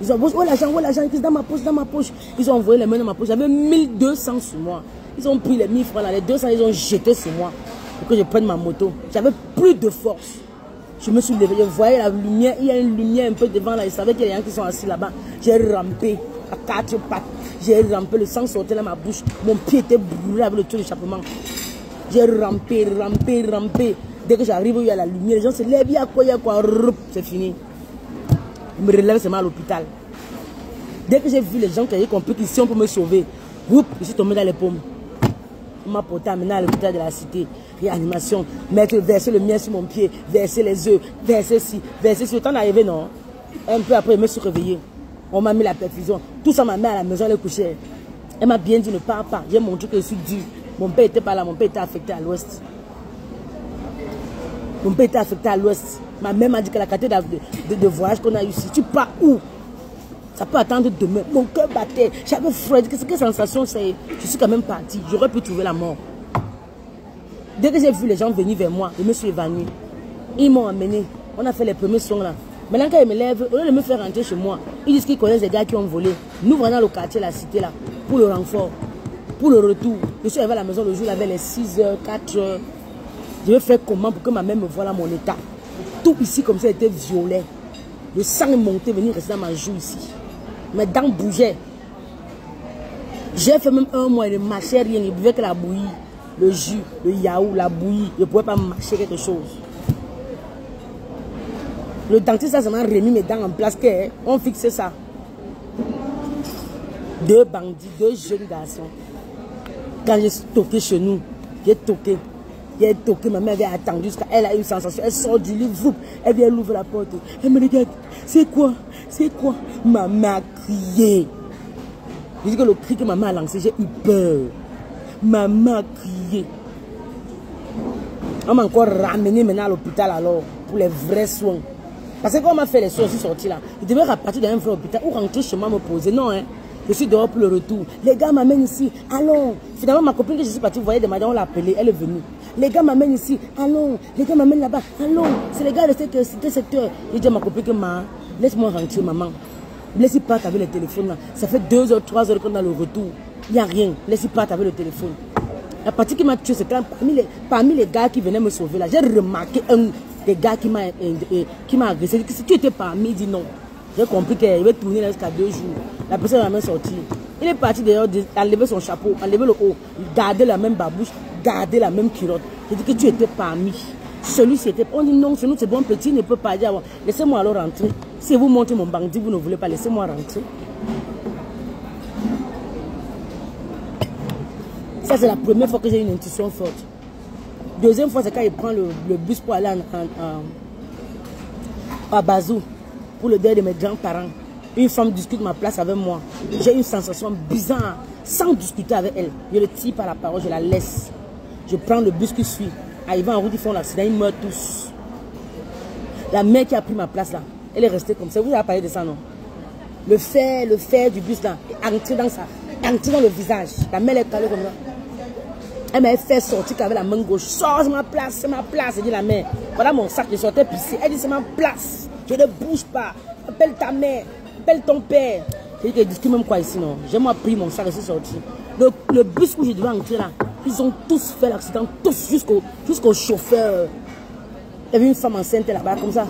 Ils ont dit, oh l'argent, c'est dans ma poche, dans ma poche. Ils ont envoyé les mains dans ma poche. J'avais 1200 sur moi. Ils ont pris les 1000 francs là, les 200, ils ont jeté sur moi. Pour que je prenne ma moto. J'avais plus de force. Je me suis levé, je voyais la lumière, il y a une lumière un peu devant là. Je savais qu'il y a des gens qui sont assis là-bas. J'ai rampé à 4 pattes. J'ai rampé, le sang sortait dans ma bouche. Mon pied était brûlé avec le tuyau d'échappement. J'ai rampé. Dès que j'arrive où il y a la lumière, les gens se lèvent, il y a quoi, c'est fini. Je me relève seulement à l'hôpital. Dès que j'ai vu les gens qui avaient compris qu'ici on peut me sauver, je suis tombé dans les pommes. On m'a porté amené à l'hôpital de la cité. Réanimation, mettre, verser le mien sur mon pied, verser les œufs, verser ci, verser ci. Le temps d'arriver, non. Un peu après, je me suis réveillé. On m'a mis la perfusion. Tout ça m'a mis à la maison, elle est couchée. Elle m'a bien dit ne pars pas. J'ai montré que je suis dur. Mon père n'était pas là, mon père était affecté à l'ouest. Mon père était affecté à l'ouest. Ma mère m'a dit que la quantité de voyage qu'on a eu ici, tu pars où? Ça peut attendre demain. Mon cœur battait. J'avais froid. Quelle sensation c'est? Je suis quand même parti. J'aurais pu trouver la mort. Dès que j'ai vu les gens venir vers moi, je me suis évanoui. Ils m'ont emmené. On a fait les premiers soins là. Maintenant, quand ils me lèvent, au lieu de me faire rentrer chez moi, ils disent qu'ils connaissent des gars qui ont volé. Nous, voilà le quartier, la cité là, pour le renfort, pour le retour. Je suis arrivé à la maison le jour, avec les 6h, 4h. Je vais faire comment pour que ma mère me voie là mon état? Tout ici comme ça était violet. Le sang est monté, venir rester dans ma joue ici. Mes dents bougeaient. J'ai fait même 1 mois, je ne marchais rien. Je buvais que la bouillie, le jus, le yaourt, la bouillie. Je ne pouvais pas marcher quelque chose. Le dentiste a seulement remis mes dents en place. On fixait ça. 2 bandits, 2 jeunes garçons. Quand j'ai toqué chez nous, j'ai toqué. J'ai toqué, ma mère avait attendu jusqu'à elle a eu une sensation. Elle sort du lit, elle vient ouvrir la porte. Elle me regarde, c'est quoi? C'est quoi? Maman a crié. Je dis que le cri que maman a lancé, j'ai eu peur. Maman a crié. On m'a encore ramené maintenant à l'hôpital alors, pour les vrais soins. Parce que quand on m'a fait les soins, je suis sorti là. Je devais repartir dans un vrai hôpital ou rentrer chez moi me poser. Non, hein. Je suis dehors pour le retour. Les gars m'amènent ici. Allons. Finalement, ma copine que je suis partie, vous voyez, de madame, on l'a appelée. Elle est venue. Les gars m'amènent ici. Allons. Les gars m'amènent là-bas. Allons. C'est les gars de cette secteur. J'ai dit à ma copine que laisse-moi rentrer, maman. Laisse-y partir avec le téléphone là. Ça fait 2 h, 3 h qu'on a le retour. Il n'y a rien. Laisse-y partir avec le téléphone. La partie qui m'a tué, c'est quand parmi les gars qui venaient me sauver là, j'ai remarqué un des gars qui m'a agressé. Si tu étais parmi, il dit non. J'ai compris qu'il va tourner là jusqu'à 2 jours. La personne va même sortir. Il est parti d'ailleurs, enlever son chapeau, enlever le haut, garder la même babouche, garder la même culotte. J'ai dit que tu étais parmi. Celui-ci était. On dit non, chez nous c'est bon petit, il ne peut pas dire. Laissez-moi alors rentrer. Si vous montez mon bandit, vous ne voulez pas, laissez-moi rentrer. Ça, c'est la première fois que j'ai une intuition forte. Deuxième fois, c'est quand il prend le bus pour aller à Bazou, pour le deuil de mes grands-parents. Une femme discute ma place avec moi. J'ai une sensation bizarre, sans discuter avec elle. Je le tire par la parole, je la laisse. Je prends le bus qui suit. Arrivant en route, ils font l'accident, ils meurent tous. La mère qui a pris ma place là, elle est restée comme ça. Vous avez parlé de ça, non? Le fer du bus là, entré dans le visage. La mère est calée comme ça. Elle m'a fait sortir avec la main gauche. Sors, c'est ma place, c'est ma place. Elle dit la mère. Voilà mon sac, je sortais pisser. Elle dit c'est ma place. Je ne bouge pas. Appelle ta mère, appelle ton père. J'ai dit qu'ils discutent même quoi ici, non. J'ai moi pris mon sac et je suis sorti. Le bus où je devais entrer là, ils ont tous fait l'accident, tous jusqu'au chauffeur. Il y avait une femme enceinte là-bas, comme ça.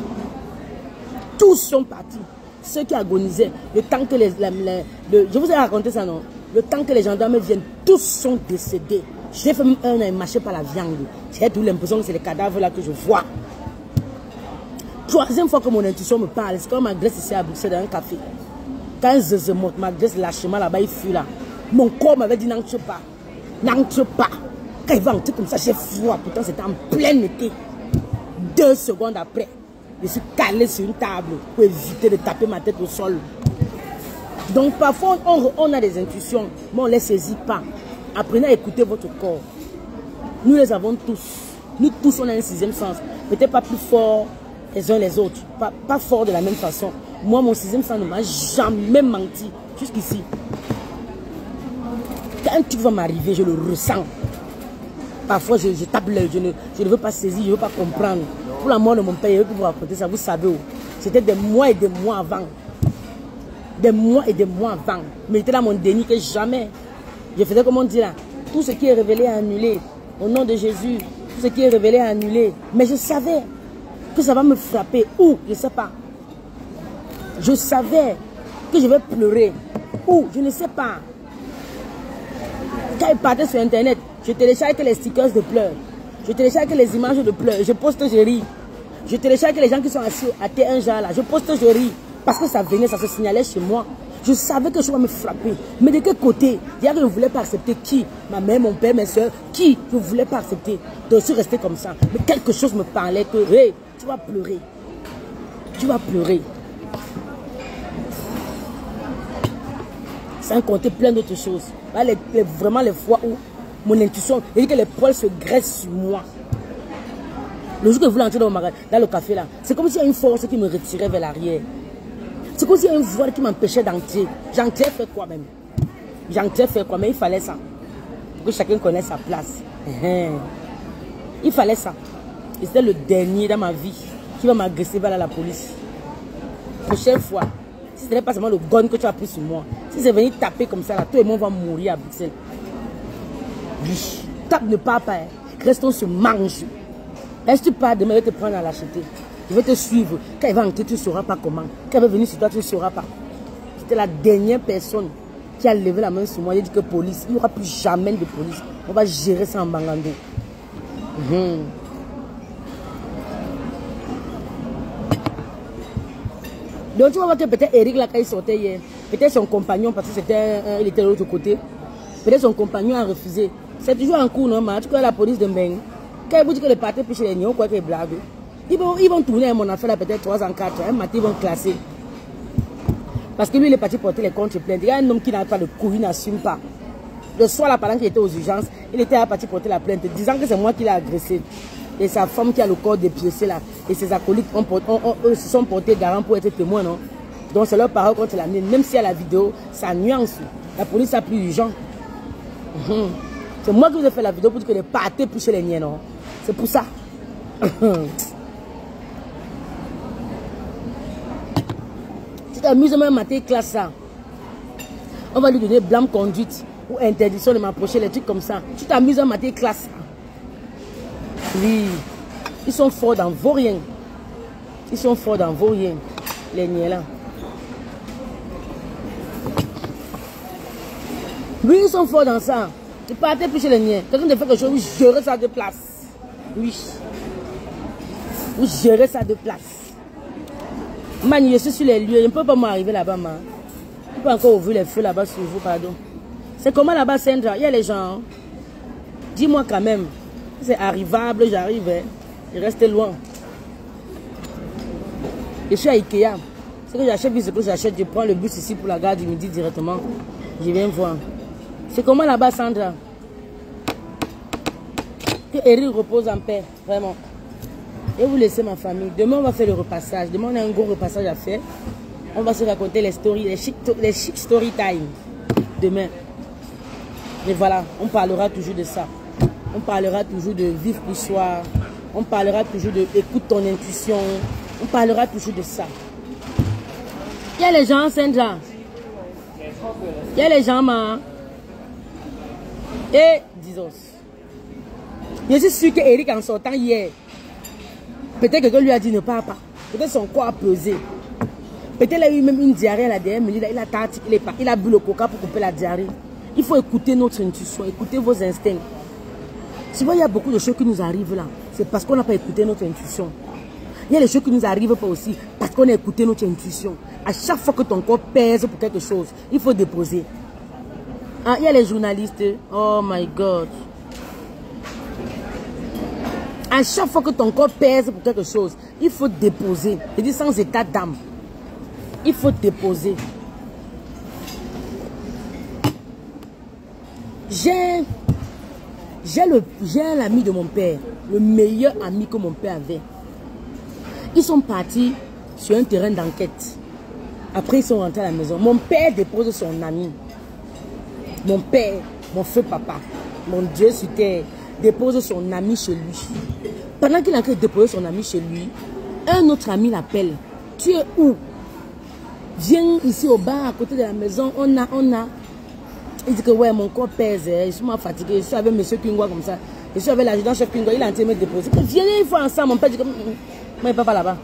Tous sont partis. Ceux qui agonisaient, le temps que je vous ai raconté ça, non? Le temps que les gendarmes viennent, tous sont décédés. J'ai fait même un marché par la viande. J'ai toujours l'impression que c'est les cadavres là que je vois. Troisième fois que mon intuition me parle, c'est quand ma graisse ici à Bruxelles dans un café. Quand je monte, ma graisse lâchement là-bas, il fuit là. Mon corps m'avait dit n'entre pas. N'entre pas. Quand il va entrer comme ça, j'ai froid. Pourtant, c'était en plein été. 2 secondes après, je suis calé sur une table pour éviter de taper ma tête au sol. Donc parfois, on a des intuitions, mais on ne les saisit pas. Apprenez à écouter votre corps. Nous les avons tous. Nous tous, on a un 6e sens. Peut-être pas plus fort les uns les autres. Pas fort de la même façon. Moi, mon 6e sens ne m'a jamais menti. Jusqu'ici. Quand un truc va m'arriver, je le ressens. Parfois, je tape l'œil. Je ne veux pas saisir, je ne veux pas comprendre. Pour la mort de mon père, je veux vous raconter ça. Vous savez où? C'était des mois et des mois avant. Des mois et des mois avant. Mais j'étais dans mon déni que jamais. Je faisais comme on dit là. Tout ce qui est révélé est annulé. Au nom de Jésus. Tout ce qui est révélé est annulé. Mais je savais que ça va me frapper. Où? Je ne sais pas. Je savais que je vais pleurer. Où? Je ne sais pas. Quand il partait sur Internet, je télécharge que les stickers de pleurs. Je télécharge que les images de pleurs. Je poste, je ris. Je télécharge que les gens qui sont assis à T1 genre là. Je poste, je ris. Parce que ça venait, ça se signalait chez moi. Je savais que je vais me frapper. Mais de quel côté? Hier, je ne voulais pas accepter qui? Ma mère, mon père, mes soeurs. Qui? Je ne voulais pas accepter. Donc, je suis resté comme ça. Mais quelque chose me parlait que, hey, tu vas pleurer. Tu vas pleurer. Sans compter plein d'autres choses. Vraiment les fois où mon intuition, il dit que les poils se graissent sur moi. Le jour que je voulais entrer dans le café là, c'est comme s'il y a une force qui me retirait vers l'arrière. C'est comme s'il y a une voile qui m'empêchait d'entrer. J'entrais faire quoi même? J'entrais faire quoi? Mais il fallait ça. Pour que chacun connaisse sa place. Il fallait ça. Et c'était le dernier dans ma vie qui va m'agresser vers la police. Prochaine fois, si ce n'est pas seulement le gun que tu as pris sur moi, si c'est venu taper comme ça, là, tout le monde va mourir à Bruxelles. Oui. Tape ne part pas. Restons sur mange. Est-ce que tu pars demain, je vais te prendre à l'acheter. Je vais te suivre. Quand il va entrer, tu ne sauras pas comment. Quand il va venir sur toi, tu ne sauras pas. C'était la dernière personne qui a levé la main sur moi. Il a dit que police, il n'y aura plus jamais de police. On va gérer ça en Bangando. Donc tu vas voir que peut-être Eric, là, quand il sortait hier, peut-être son compagnon, parce que il était de l'autre côté, peut-être son compagnon a refusé. C'est toujours en cours normal. Tu connais la police de Mbeng. Quand ils vous disent que les partis pichent les nions, quoi qu'ils blaguent. Ils vont tourner à mon affaire là peut-être 3 ans, 4 ans. Un matin, ils vont classer. Parce que lui, il est parti porter les contre-plaintes. Il y a un homme qui n'a pas de courrier, il n'assume pas. Le soir, là, pendant qu'il était aux urgences, il était parti porter la plainte, disant que c'est moi qui l'ai agressé. Et sa femme qui a le corps dépiécé là. Et ses acolytes se sont portés garant pour être témoins, non? Donc c'est leur parole contre la mienne. Même si à la vidéo, ça nuance. La police a plus urgent. C'est moi qui vous ai fait la vidéo pour dire que les partis plus chez les miens, non? C'est pour ça. Tu t'amuses même à mater classe ça. On va lui donner blâme conduite ou interdiction de m'approcher, les trucs comme ça. Tu t'amuses à mater classe. Oui. Ils sont forts dans vos rien. Ils sont forts dans vos rien. Les niais là. Oui, ils sont forts dans ça. Tu partais plus chez les niais. Quelqu'un te fait quelque chose, vous gérez ça de place. Oui. Vous gérez ça de place. Man, je suis sur les lieux. Je ne peux pas m'arriver là-bas, man. Je ne peux pas encore ouvrir les feux là-bas sur vous, pardon. C'est comment là-bas, Sandra? Il y a les gens. Dis-moi quand même. C'est arrivable, j'arrive. Hein. Je reste loin. Je suis à Ikea. Ce que j'achète, ce que j'achète, je prends le bus ici pour la gare du Midi directement. Je viens voir. C'est comment là-bas, Sandra? Que Eric repose en paix, vraiment. Et vous laissez ma famille. Demain, on va faire le repassage. Demain, on a un gros repassage à faire. On va se raconter les stories, les chic story time. Demain. Et voilà, on parlera toujours de ça. On parlera toujours de vivre pour soi. On parlera toujours de écoute ton intuition. On parlera toujours de ça. Il y a les gens, Sandra. Il y a les gens, et disons, je suis sûr qu'Eric en sortant hier, peut-être que quelqu'un lui a dit ne pars pas. Peut-être son corps a pesé. Peut-être qu'il a eu même une diarrhée à la dernière minute. Il a tâté, il a bu le coca pour couper la diarrhée. Il faut écouter notre intuition, écouter vos instincts. Tu vois, il y a beaucoup de choses qui nous arrivent là. C'est parce qu'on n'a pas écouté notre intuition. Il y a des choses qui nous arrivent pas aussi parce qu'on a écouté notre intuition. À chaque fois que ton corps pèse pour quelque chose, il faut déposer. Ah, il y a les journalistes. Oh my God. À chaque fois que ton corps pèse pour quelque chose, il faut déposer. Je dis sans état d'âme. Il faut déposer. J'ai un ami de mon père, le meilleur ami que mon père avait. Ils sont partis sur un terrain d'enquête. Après, ils sont rentrés à la maison. Mon père dépose son ami. Mon père, mon feu papa, mon Dieu sur terre, dépose son ami chez lui. Pendant qu'il est en train de déposer son ami chez lui, un autre ami l'appelle. Tu es où? Viens ici au bar à côté de la maison. On a. Il dit que ouais, mon corps pèse. Je suis mal fatigué. Je suis avec M. Kingwa comme ça. Je suis avec l'adjudant chef Kingwa. Il est en train de me déposer. Viens, il faut ensemble. Mon père dit que moi, papa là-bas.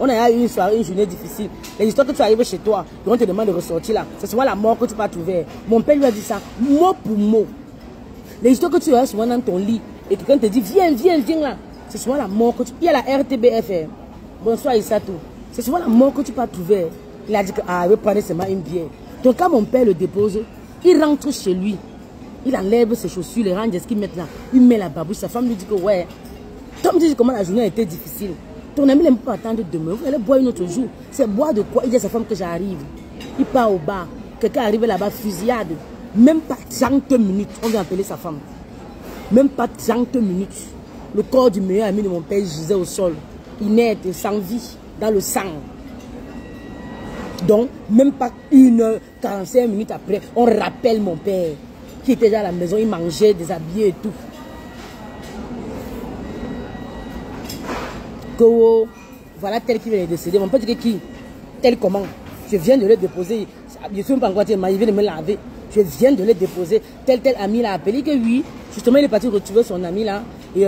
On a eu une soirée, une journée difficile. Les histoires que tu arrives chez toi, on te demande de ressortir là. C'est souvent la mort que tu vas trouver. Mon père lui a dit ça, mot pour mot. Les histoires que tu as souvent dans ton lit, et quelqu'un te dit, viens là. C'est souvent la mort que tu... Il y a la RTBF. Bonsoir Issatou. C'est souvent la mort que tu vas trouver. Il a dit que, ah, il veut prendre seulement une bière. Donc quand mon père le dépose, il rentre chez lui. Il enlève ses chaussures, les ranges qu'il met là. Il met la babouche. Sa femme lui dit que, ouais. Tom dit comment la journée a été difficile. Ton ami n'aime pas attendre demain. Vous allez boire une autre jour. C'est boire de quoi? Il dit à sa femme que j'arrive. Il part au bar. Quelqu'un arrive là-bas, fusillade. Même pas 30 minutes. On vient appeler sa femme. Même pas 30 minutes. Le corps du meilleur ami de mon père gisait au sol. Inerte, sans vie, dans le sang. Donc, même pas 1h45 minutes après, on rappelle mon père qui était déjà à la maison. Il mangeait, déshabillé et tout. Voilà tel qui vient de décéder. Mon père dit que qui? Tel comment? Je viens de le déposer. Je ne suis même pas encore il vient de me laver. Je viens de le déposer. Tel ami l'a appelé que oui. Justement, il est parti retrouver son ami là. Et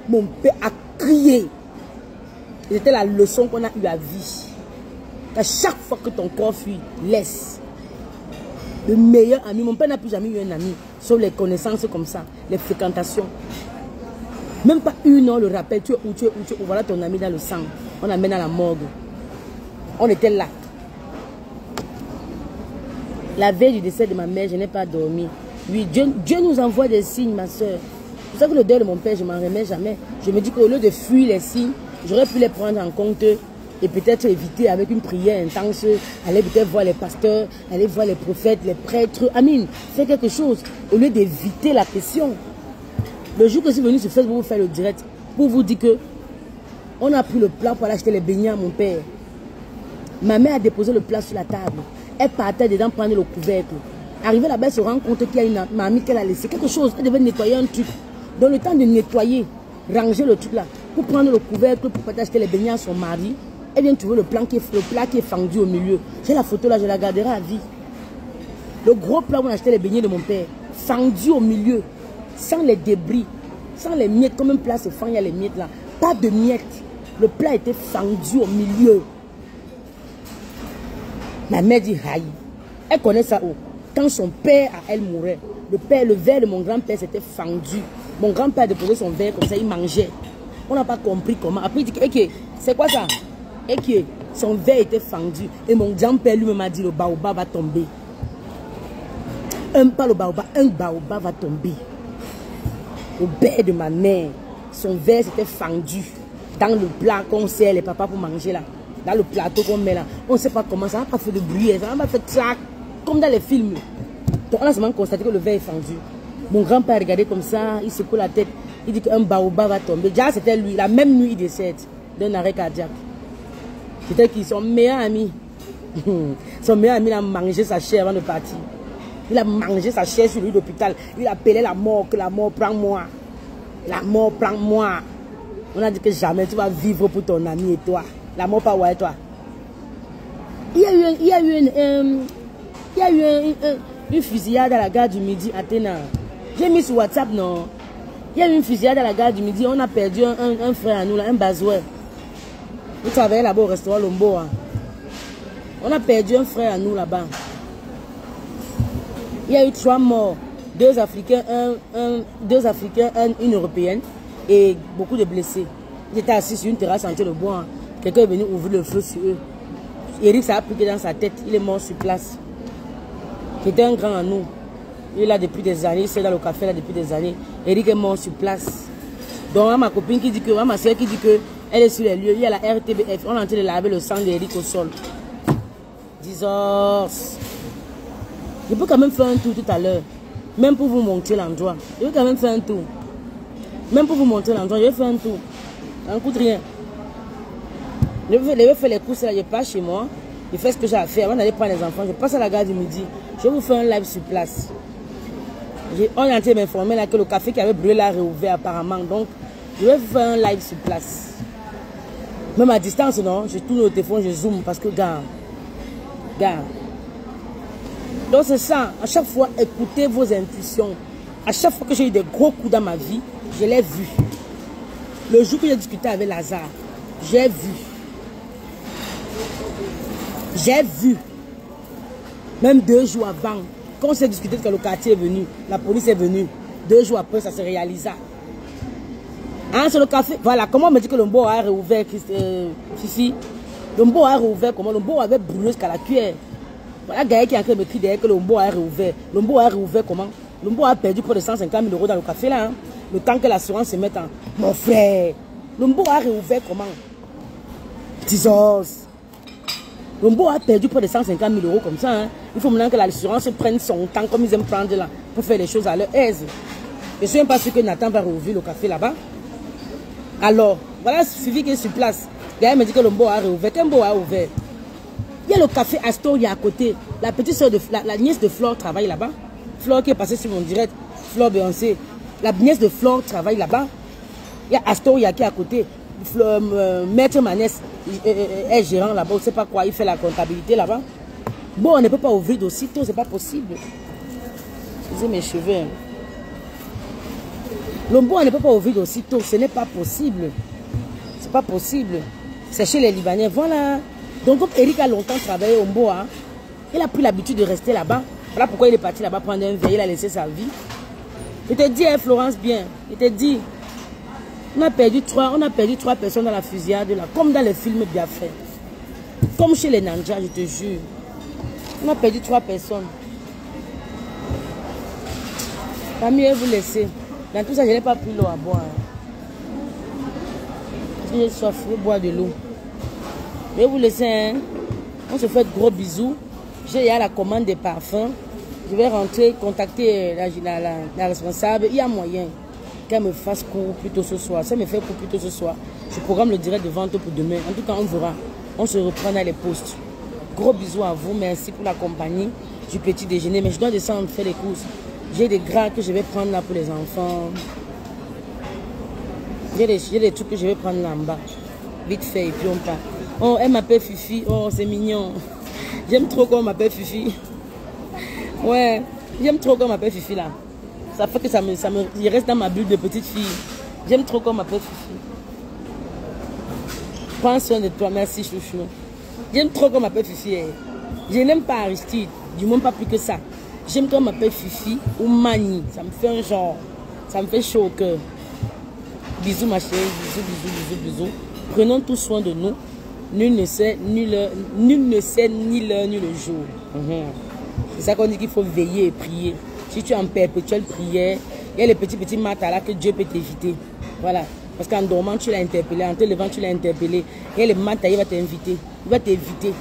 mon père a crié. C'était la leçon qu'on a eue à vie. À chaque fois que ton corps fuit, laisse. Le meilleur ami. Mon père n'a plus jamais eu un ami. Sauf les connaissances comme ça. Les fréquentations. Même pas une heure le rappel, tu es où, voilà ton ami dans le sang. On l'amène à la morgue. On était là. La veille du décès de ma mère, je n'ai pas dormi. Oui, Dieu nous envoie des signes, ma soeur. C'est pour ça que le deuil de mon père, je ne m'en remets jamais. Je me dis qu'au lieu de fuir les signes, j'aurais pu les prendre en compte et peut-être éviter avec une prière intense, aller peut-être voir les pasteurs, aller voir les prophètes, les prêtres. Amine, fais quelque chose au lieu d'éviter la question. Le jour que je suis venu sur Facebook pour vous faire le direct, pour vous dire que on a pris le plat pour aller acheter les beignets à mon père. Ma mère a déposé le plat sur la table. Elle partait dedans prendre le couvercle. Arrivée là-bas, elle se rend compte qu'il y a une mamie qu'elle a laissé quelque chose. Elle devait nettoyer un truc. Dans le temps de nettoyer, ranger le truc là, pour prendre le couvercle, pour partir acheter les beignets à son mari, elle vient trouver le plat qui est fendu au milieu. J'ai la photo là, je la garderai à vie. Le gros plat où on achetait les beignets de mon père, fendu au milieu. Sans les débris, sans les miettes, comme un plat se fend, il y a les miettes là. Pas de miettes. Le plat était fendu au milieu. Ma mère dit, aïe. Elle connaît ça où? Quand son père, à elle, mourait, le verre de mon grand-père s'était fendu. Mon grand-père a déposé son verre comme ça, il mangeait. On n'a pas compris comment. Après, il dit, ok, c'est quoi ça? Ok, son verre était fendu. Et mon grand-père lui-même a dit, le baobab va tomber. Pas le baobab, un baobab va tomber. Au verre de ma mère, son verre s'était fendu dans le plat qu'on sert les papas pour manger là. Dans le plateau qu'on met là. On ne sait pas comment, ça n'a pas fait de bruit, ça n'a pas fait clac, comme dans les films. Donc on a seulement constaté que le verre est fendu. Mon grand-père regardait comme ça, il secoue la tête, il dit qu'un baobab va tomber. Déjà c'était lui, la même nuit il décède d'un arrêt cardiaque. C'était qui? Son meilleur ami. Son meilleur ami a mangé sa chair avant de partir. Il a mangé sa chair sur lui d'hôpital. Il appelait la mort, que la mort prend moi. La mort prend moi. On a dit que jamais tu vas vivre pour ton ami et toi. La mort pas ouais toi. Il y a eu Il y a eu une fusillade à la gare du Midi, Athéna. J'ai mis sur WhatsApp, non? Il y a eu une fusillade à la gare du Midi. On a perdu un frère à nous, là, un Bazoué. Vous travaillez là-bas au restaurant Lombo. Hein. On a perdu un frère à nous là-bas. Il y a eu 3 morts. 2 Africains, une Européenne et beaucoup de blessés. Ils étaient assis sur une terrasse en train de boire. Quelqu'un est venu ouvrir le feu sur eux. Eric, ça a piqué dans sa tête. Il est mort sur place. C'était un grand à nous. Il est là depuis des années. Il est dans le café là depuis des années. Eric est mort sur place. Donc, ma copine qui dit que, ma soeur qui dit que elle est sur les lieux. Il y a la RTBF. On est en train de laver le sang d'Eric au sol. 10 heures. Je peux quand même faire un tour tout à l'heure. Même pour vous montrer l'endroit. Je vais quand même faire un tour. Même pour vous montrer l'endroit, je vais faire un tour. Ça ne coûte rien. Je vais faire les courses là. Je passe chez moi. Je fais ce que j'ai à faire. Avant d'aller prendre les enfants, je passe à la gare du Midi. Je vais vous faire un live sur place. On est en train de m'informer là que le café qui avait brûlé là a réouvert apparemment. Donc, je vais vous faire un live sur place. Même à distance, non? Je tourne au téléphone, je zoome parce que, gars. Donc c'est ça, à chaque fois, écoutez vos intuitions. À chaque fois que j'ai eu des gros coups dans ma vie, je l'ai vu. Le jour que j'ai discuté avec Lazare, j'ai vu. J'ai vu. Même 2 jours avant, quand on s'est discuté que le quartier est venu, la police est venue. 2 jours après, ça se réalisa. Hein, c'est le café. Voilà, comment on me dit que le Mbo a réouvert, Fifi? Le Mbo a réouvert comment? Le Mbo avait brûlé jusqu'à la cuillère. Voilà, Gaël qui est en train de me crier derrière que le Mbo a réouvert. Le Mbo a réouvert comment? Le Mbo a perdu près de 150 000 € dans le café là. Hein? Le temps que l'assurance se mette en... Mon frère, le Mbo a réouvert comment? Petits os. Le Mbo a perdu près de 150 000 € comme ça. Hein? Il faut maintenant que l'assurance prenne son temps comme ils aiment prendre là pour faire les choses à leur aise. Je ne suis même pas sûr que Nathan va rouvrir le café là-bas. Alors, voilà, suivi qui est sur place. Gaël me dit que le Mbo a réouvert. Quel Mbo a ouvert? Il y a le café Astoria à côté. La petite soeur de la nièce de Flore travaille là-bas. Flore qui est passée sur mon direct. Flore Beyoncé. La nièce de Flore travaille là-bas. Il y a Astoria qui est à côté. Maître Manès est gérant là-bas. On ne sait pas quoi. Il fait la comptabilité là-bas. Bon, on ne peut pas ouvrir d'aussitôt. C'est pas possible. Excusez mes cheveux. Hein. Le bon, on ne peut pas ouvrir d'aussitôt. Ce n'est pas possible. C'est pas possible. C'est chez les Libanais. Voilà. Donc, comme Eric a longtemps travaillé au Mboa, il a pris l'habitude de rester là-bas. Voilà pourquoi il est parti là-bas prendre un verre. Il a laissé sa vie. Je te dis, hein, Florence, bien. Je te dis, on a perdu 3 personnes dans la fusillade, là, comme dans les films bien faits. Comme chez les Nanjas, je te jure. On a perdu 3 personnes. Pas mieux vous laisser. Dans tout ça, je n'ai pas pris l'eau à boire. Parce que j'ai soif, je vais boire de l'eau. Je vais vous laisser, hein. On se fait de gros bisous. J'ai la commande des parfums. Je vais rentrer, contacter la responsable. Il y a moyen qu'elle me fasse cours plus tôt ce soir. Ça me fait cours plus tôt ce soir. Je programme le direct de vente pour demain. En tout cas, on verra. On se reprend dans les postes. Gros bisous à vous. Merci pour la compagnie du petit déjeuner. Mais je dois descendre faire les courses. J'ai des gras que je vais prendre là pour les enfants. J'ai des trucs que je vais prendre là en bas. Vite fait et puis on part. Oh, elle m'appelle Fifi. Oh, c'est mignon. J'aime trop qu'on m'appelle Fifi. Ouais, j'aime trop qu'on m'appelle Fifi là. Ça fait que je reste dans ma bulle de petite fille. J'aime trop qu'on m'appelle Fifi. Prends soin de toi, merci chouchou. J'aime trop qu'on m'appelle Fifi. Je n'aime pas Aristide, du moins pas plus que ça. J'aime qu'on m'appelle Fifi ou Mani. Ça me fait un genre. Ça me fait chaud au cœur. Bisous ma chérie, bisous, bisous, bisous, bisous. Prenons tout soin de nous. Nul ne sait ni l'heure ni le jour. C'est ça qu'on dit qu'il faut veiller et prier. Si tu es en perpétuelle prière, il y a les petits matins là que Dieu peut t'éviter. Voilà. Parce qu'en dormant, tu l'as interpellé. En te levant, tu l'as interpellé. Il y a les matins, il va t'inviter. Il va t'éviter.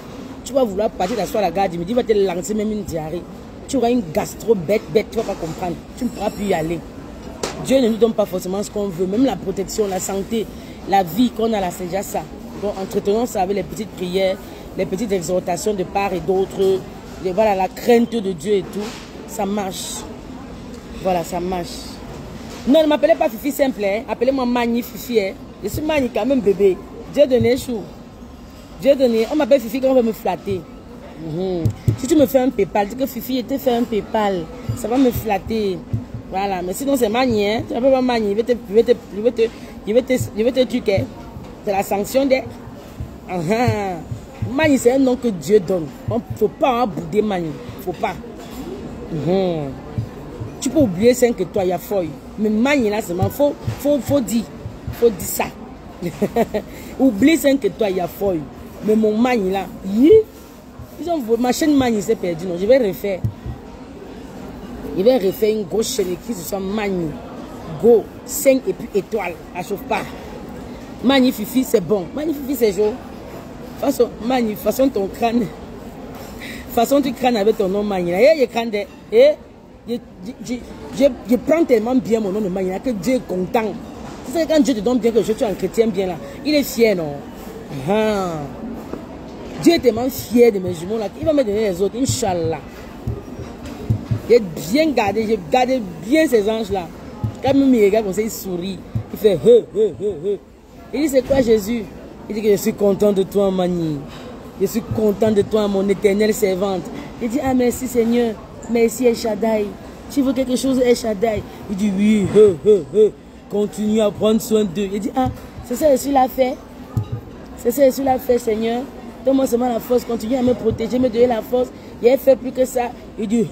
Tu vas vouloir partir d'asseoir à la gare du midi. Il va te lancer même une diarrhée. Tu auras une gastro bête. Tu ne vas pas comprendre. Tu ne pourras plus y aller. Dieu ne nous donne pas forcément ce qu'on veut. Même la protection, la santé, la vie qu'on a là, c'est déjà ça. Donc, entretenons ça avec les petites prières, les petites exhortations de part et d'autre. Voilà, la crainte de Dieu et tout. Ça marche. Voilà, ça marche. Non, ne m'appelez pas Fifi simple. Hein. Appelez-moi Mani Fifi. Hein. Je suis Mani quand même bébé. Dieu donné chou. Dieu donné. On m'appelle Fifi quand on veut me flatter. Si tu me fais un PayPal, dis que Fifi, je te fais un PayPal. Ça va me flatter. Voilà, mais sinon c'est Mani, hein. Tu ne peux pas Mani, je vais te tuer. C'est la sanction des... Mani, c'est un nom que Dieu donne. Il ne faut pas bouder Mani. Il ne faut pas. Tu peux oublier 5 étoiles, il y a feuille. Mais Mani, là, c'est faut dire. Faut dire ça. Oublie 5 étoiles, il y a feuille. Mais mon Mani, là, ma chaîne Mani s'est perdue. Non, je vais refaire. Il va refaire une grosse chaîne écrite sur son Mani. Go, 5 et puis étoiles. À chauffe pas. Mani Fifi, c'est bon. Mani Fifi, c'est chaud. Mani, façon ton crâne. Façon tu crânes avec ton nom Mani. Je crâne de. Je prends tellement bien mon nom de Mani que Dieu est content. C'est quand Dieu te donne bien que je suis un chrétien bien là. Il est fier, non? Dieu est tellement fier de mes jumeaux là. Il va me donner les autres, Inch'Allah. J'ai bien gardé, j'ai gardé bien ces anges-là. Quand même il regarde comme ça, il sourit. Il fait Il dit, c'est quoi Jésus? Il dit que je suis content de toi, Mani. Je suis content de toi, mon éternelle servante. Il dit, ah merci Seigneur. Merci El Shaddai. Tu veux quelque chose, El Shaddai? Il dit, oui, continue à prendre soin d'eux. Il dit, ah, c'est ça que je l'ai fait. C'est ça que je l'ai fait, Seigneur. Donne-moi seulement la force, continue à me protéger, me donner la force. Il a fait plus que ça. Il dit,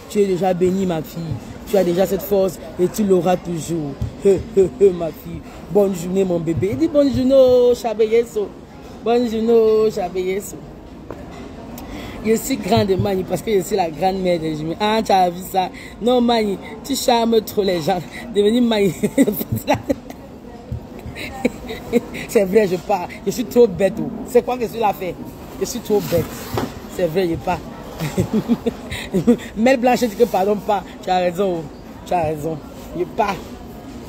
tu es déjà bénie, ma fille. Tu as déjà cette force et tu l'auras toujours. Ma fille. Bonne journée, mon bébé. Il dit, bonne journée, oh, Chabeyeso. Bonne journée, oh, Chabeyeso. Je suis grande, Mani, parce que je suis la grande-mère des jumeaux. Ah, tu as vu ça? Non, Mani, tu charmes trop les gens. Devenir Mani. C'est vrai, je pars. Je suis trop bête. C'est quoi que cela fait? Je suis trop bête. C'est vrai, je pars. Mel Blanche dit que pardon pas. Tu as raison. Tu as raison. Je pars.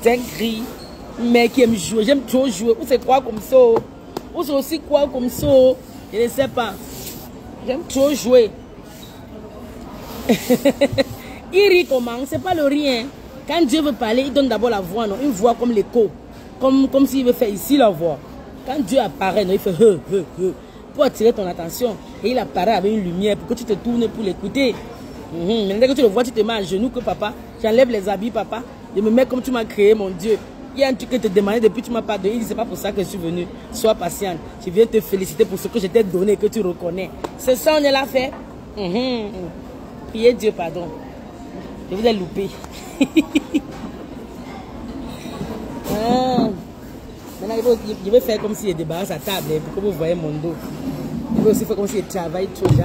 C'est un cri. Mais qui aime jouer. J'aime trop jouer. Ou c'est quoi comme ça? Ou c'est aussi quoi comme ça? Je ne sais pas. J'aime trop jouer. Il rit comment? C'est pas le rien. Quand Dieu veut parler, il donne d'abord la voix, non? Une voix comme l'écho. Comme s'il veut faire ici la voix. Quand Dieu apparaît, non, il fait pour attirer ton attention. Et il apparaît avec une lumière pour que tu te tournes pour l'écouter. Maintenant que tu le vois, tu te mets à genoux que papa. J'enlève les habits, papa. Je me mets comme tu m'as créé, mon Dieu. Il y a un truc que te demandais depuis que tu m'as pas donné. Il dit, c'est pas pour ça que je suis venu. Sois patiente. Je viens te féliciter pour ce que je t'ai donné et que tu reconnais. C'est ça, on est là fait. Priez Dieu, pardon. Je vous ai loupé. Maintenant, je vais faire comme si je débarrasse la table pour que vous voyez mon dos. Je vais aussi faire comme si je travaille trop. Il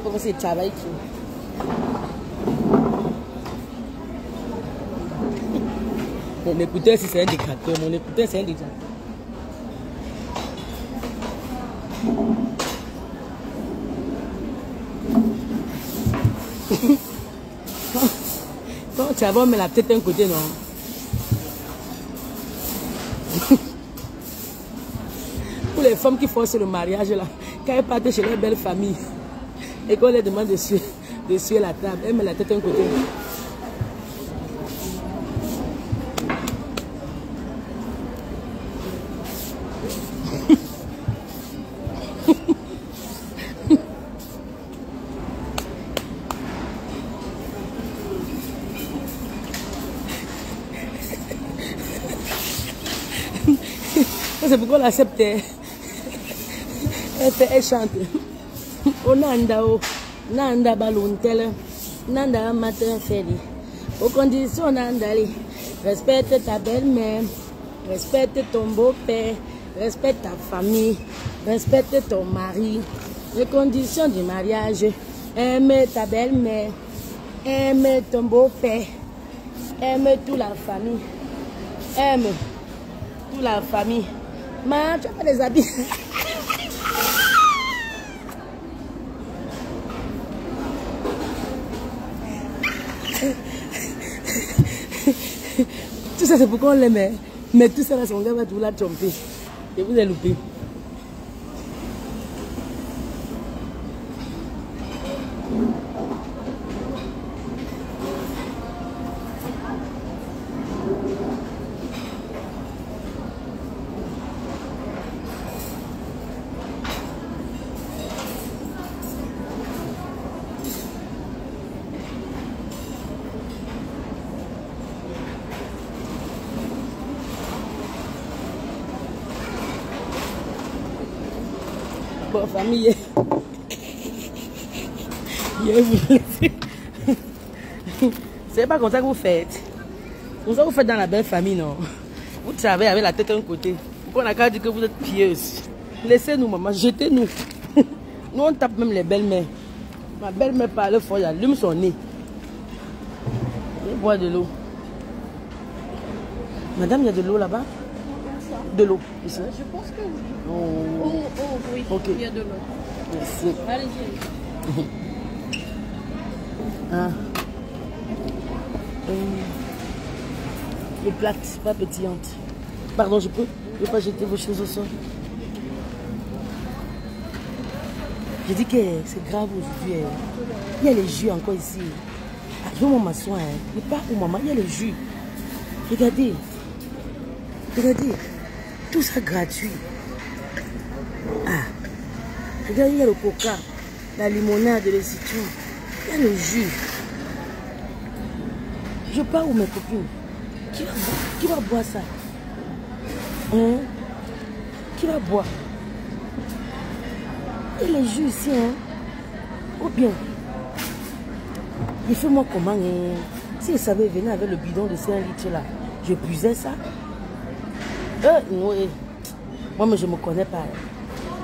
faut comme si je travaille trop. Mon écouteur, si c'est un décrateur, mon écouteur, c'est un décrateur. Quand tu vas mettre la tête d'un côté, non? Pour les femmes qui forcent le mariage, là, quand elles partent chez leur belle famille et qu'on leur demande de suer la table, elles mettent la tête d'un côté. C'est pourquoi elle accepte. Elle chante. Onanda o, nanda baluntele, nanda matin feli. Aux conditions nandali, respecte ta belle-mère, respecte ton beau-père, respecte ta famille, respecte ton mari. Les conditions du mariage, aime ta belle-mère, aime ton beau-père, aime toute la famille, aime toute la famille. Ma, tu as pas des habits. Tout ça, c'est pourquoi on les met. Mais tout ça, là, son gars va tout la tromper. Et vous avez loupé. Bon, famille, c'est pas comme ça que vous faites. Comme ça vous faites dans la belle famille, non? Vous travaillez avec la tête d'un côté. Pourquoi on a qu'à dire que vous êtes pieuse? Laissez-nous, maman, jetez-nous. Nous, on tape même les belles-mères. Ma belle-mère parle fort, elle allume son nez. Elle boit de l'eau. Madame, il y a de l'eau là-bas? De l'eau, ici? Je pense que oui. Oh, oui, okay. Il y a de l'eau. Merci. Allez-y. Ah. Les plates, pas pétillantes. Pardon, je peux pas jeter vos choses au sol. J'ai dit que c'est grave aujourd'hui. Il y a les jus encore ici. Ah, je veux m'asseoir. Il n'est pas où maman, il y a les jus. Regardez. Regardez. Tout ça gratuit. Ah. Regardez, il y a le coca, la limonade, les citrons. Il y a le jus. Je pars où mes copines? Qui va boire ça? Hein? Qui va boire? Et les jus ici, hein? Ou bien, il fait moi comment, hein? Si je savais venir avec le bidon de 5 litres là, je puisais ça. Non, moi, mais je ne me connais pas.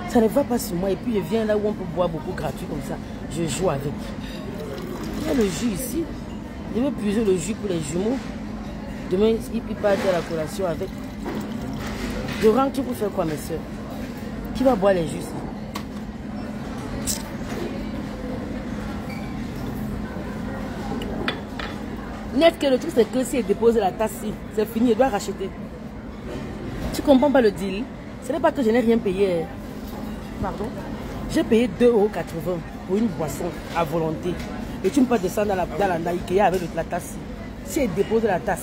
Ça ne va pas sur moi. Et puis, je viens là où on peut boire beaucoup gratuit comme ça. Je joue avec. Il y a le jus ici. Je vais puiser le jus pour les jumeaux. Demain, il peut pas faire la collation avec. Je rentre pour faire quoi, mes soeurs? Qui va boire les jus ici? Net que le truc, c'est que si elle dépose la tasse, c'est fini, elle doit racheter. Tu comprends pas le deal? Ce n'est pas que je n'ai rien payé. Pardon? J'ai payé 2,80 € pour une boisson à volonté. Et tu ne peux pas descendre dans la Ikea avec la tasse. Si elle dépose la tasse,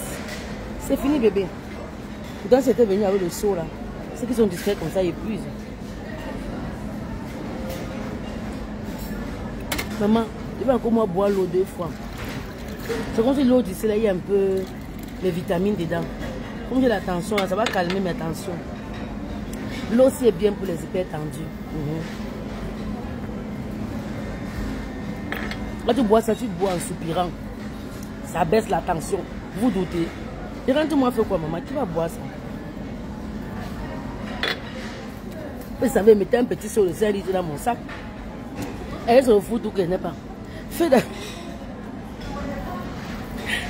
c'est fini, bébé. Pourtant, c'était venu avec le seau là. Ceux qui sont discrets comme ça, ils épuisent. Maman, je vais encore moi boire l'eau 2 fois. C'est comme si l'eau d'ici là, il y a un peu les vitamines dedans. Comme j'ai la tension, ça va calmer mes tensions. L'eau aussi est bien pour les hypertendus. Quand tu bois ça, tu bois en soupirant. Ça baisse la tension. Vous doutez. Et quand tu m'as fait quoi, maman? Qui va boire ça? Vous savez, mettez un petit seau de 5 litres dans mon sac. Elle se fout tout qu'elle n'est pas. Fais de...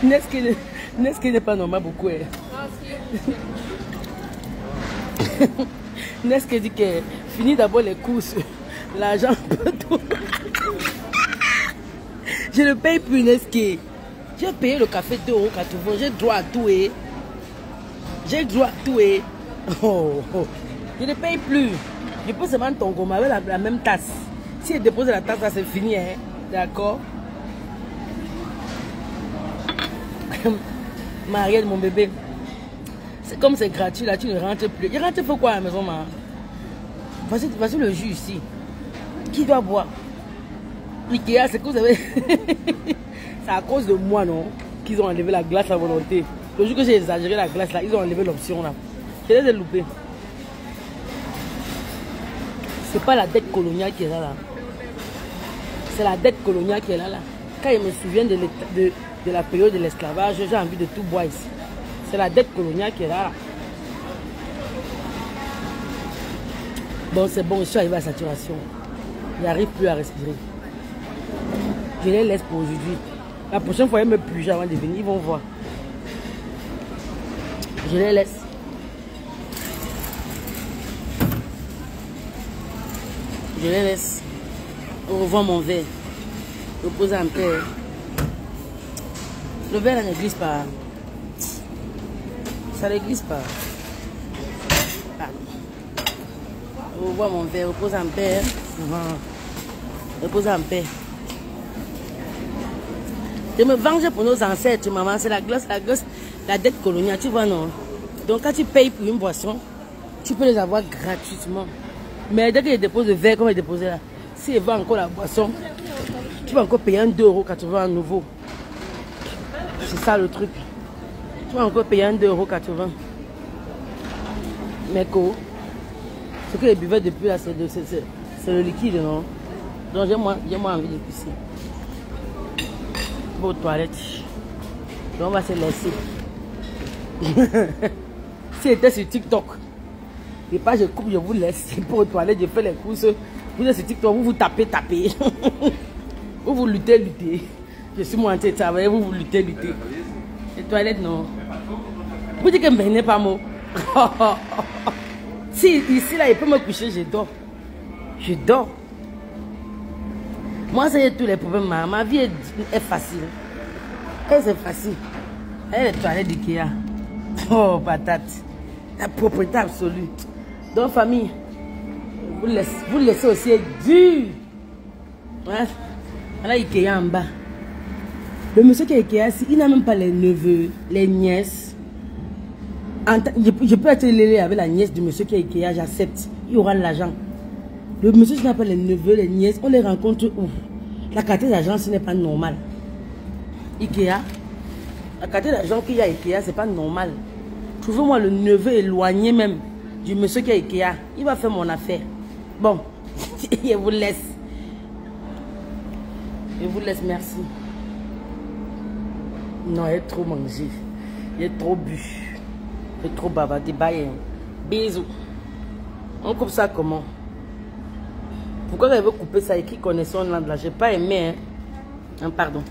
N'est-ce qu'il n'est pas normal beaucoup? N'est-ce qu'elle dit que finit d'abord les courses, l'argent peut tout. Je ne paye plus Nesquik. J'ai payé le café 2,80 €. J'ai droit à tout et. J'ai droit à tout et. Oh. Je ne paye plus. Je peux seulement ton gomme avec la même tasse. Si elle dépose la tasse, c'est fini. Hein? D'accord? Marielle, mon bébé. C'est comme c'est gratuit là, tu ne rentres plus. Il rentre pour quoi à la maison, maman? Voici le jus ici. Qui doit boire? Ikea, c'est que vous savez. C'est à cause de moi, non? Qu'ils ont enlevé la glace à volonté. Le jour que j'ai exagéré la glace là, ils ont enlevé l'option là. Je les ai loupés. C'est pas la dette coloniale qui est là. C'est la dette coloniale qui est là. Quand je me souviens de la période de l'esclavage, j'ai envie de tout boire ici. C'est la dette coloniale qui est là. Bon, c'est bon, je suis arrivé à saturation. Je n'arrive plus à respirer. Je les laisse pour aujourd'hui. La prochaine fois, ils me pluger avant de venir. Ils vont voir. Je les laisse. Je les laisse. Au revoir mon verre. Repose en paix. Le verre ne glisse pas. Ça ne glisse pas. Au revoir mon verre. Repose en paix. Repose en paix. Je me venge pour nos ancêtres, maman. C'est la glace, la dette coloniale. Tu vois, non? Donc, quand tu payes pour une boisson, tu peux les avoir gratuitement. Mais dès qu'ils déposent le verre, comme ils déposaient là, s'ils vendent encore la boisson, tu vas encore payer un 2,80 € à nouveau. C'est ça le truc. Tu vas encore payer un 2,80 €. Mais quoi? Ce que les buvaient depuis là, C'est le liquide, non? Donc j'ai moins envie de pisser. Aux toilettes. Donc on va se laisser. Si c'était sur TikTok, et pas je coupe, je vous laisse. Pour aux toilettes, je fais les courses. Vous êtes sur TikTok, vous tapez. Vous luttez. Je suis monté de travailler, vous luttez. Les toilettes, non. Vous dites que je n'ai pas mot. Si ici, là, il peut me coucher, je dors. Je dors. Moi, c'est tous les problèmes. Ma vie est facile. C'est facile. Elle est toilette d'Ikea. Oh, patate. La propriété absolue. Donc, famille, vous laissez aussi être dur. Ouais. Là, Ikea en bas. Le monsieur qui est Ikea, il n'a même pas les neveux, les nièces. Je peux être lélé avec la nièce du monsieur qui est Ikea, j'accepte. Il y aura l'argent. Le monsieur qui n'a pas les neveux, les nièces, on les rencontre où? La carte d'argent, ce n'est pas normal. Ikea, la carte d'argent qu'il y a à Ikea, c'est pas normal. Trouvez-moi le neveu éloigné même du monsieur qui est Ikea. Il va faire mon affaire. Bon, je vous laisse. Je vous laisse, merci. Non, il est trop mangé. Il est trop bu. Il est trop bavardé. Bye. Bisous. On coupe ça comment? Pourquoi elle veut couper ça et qui connaît son langue là? J'ai pas aimé. Hein? Pardon.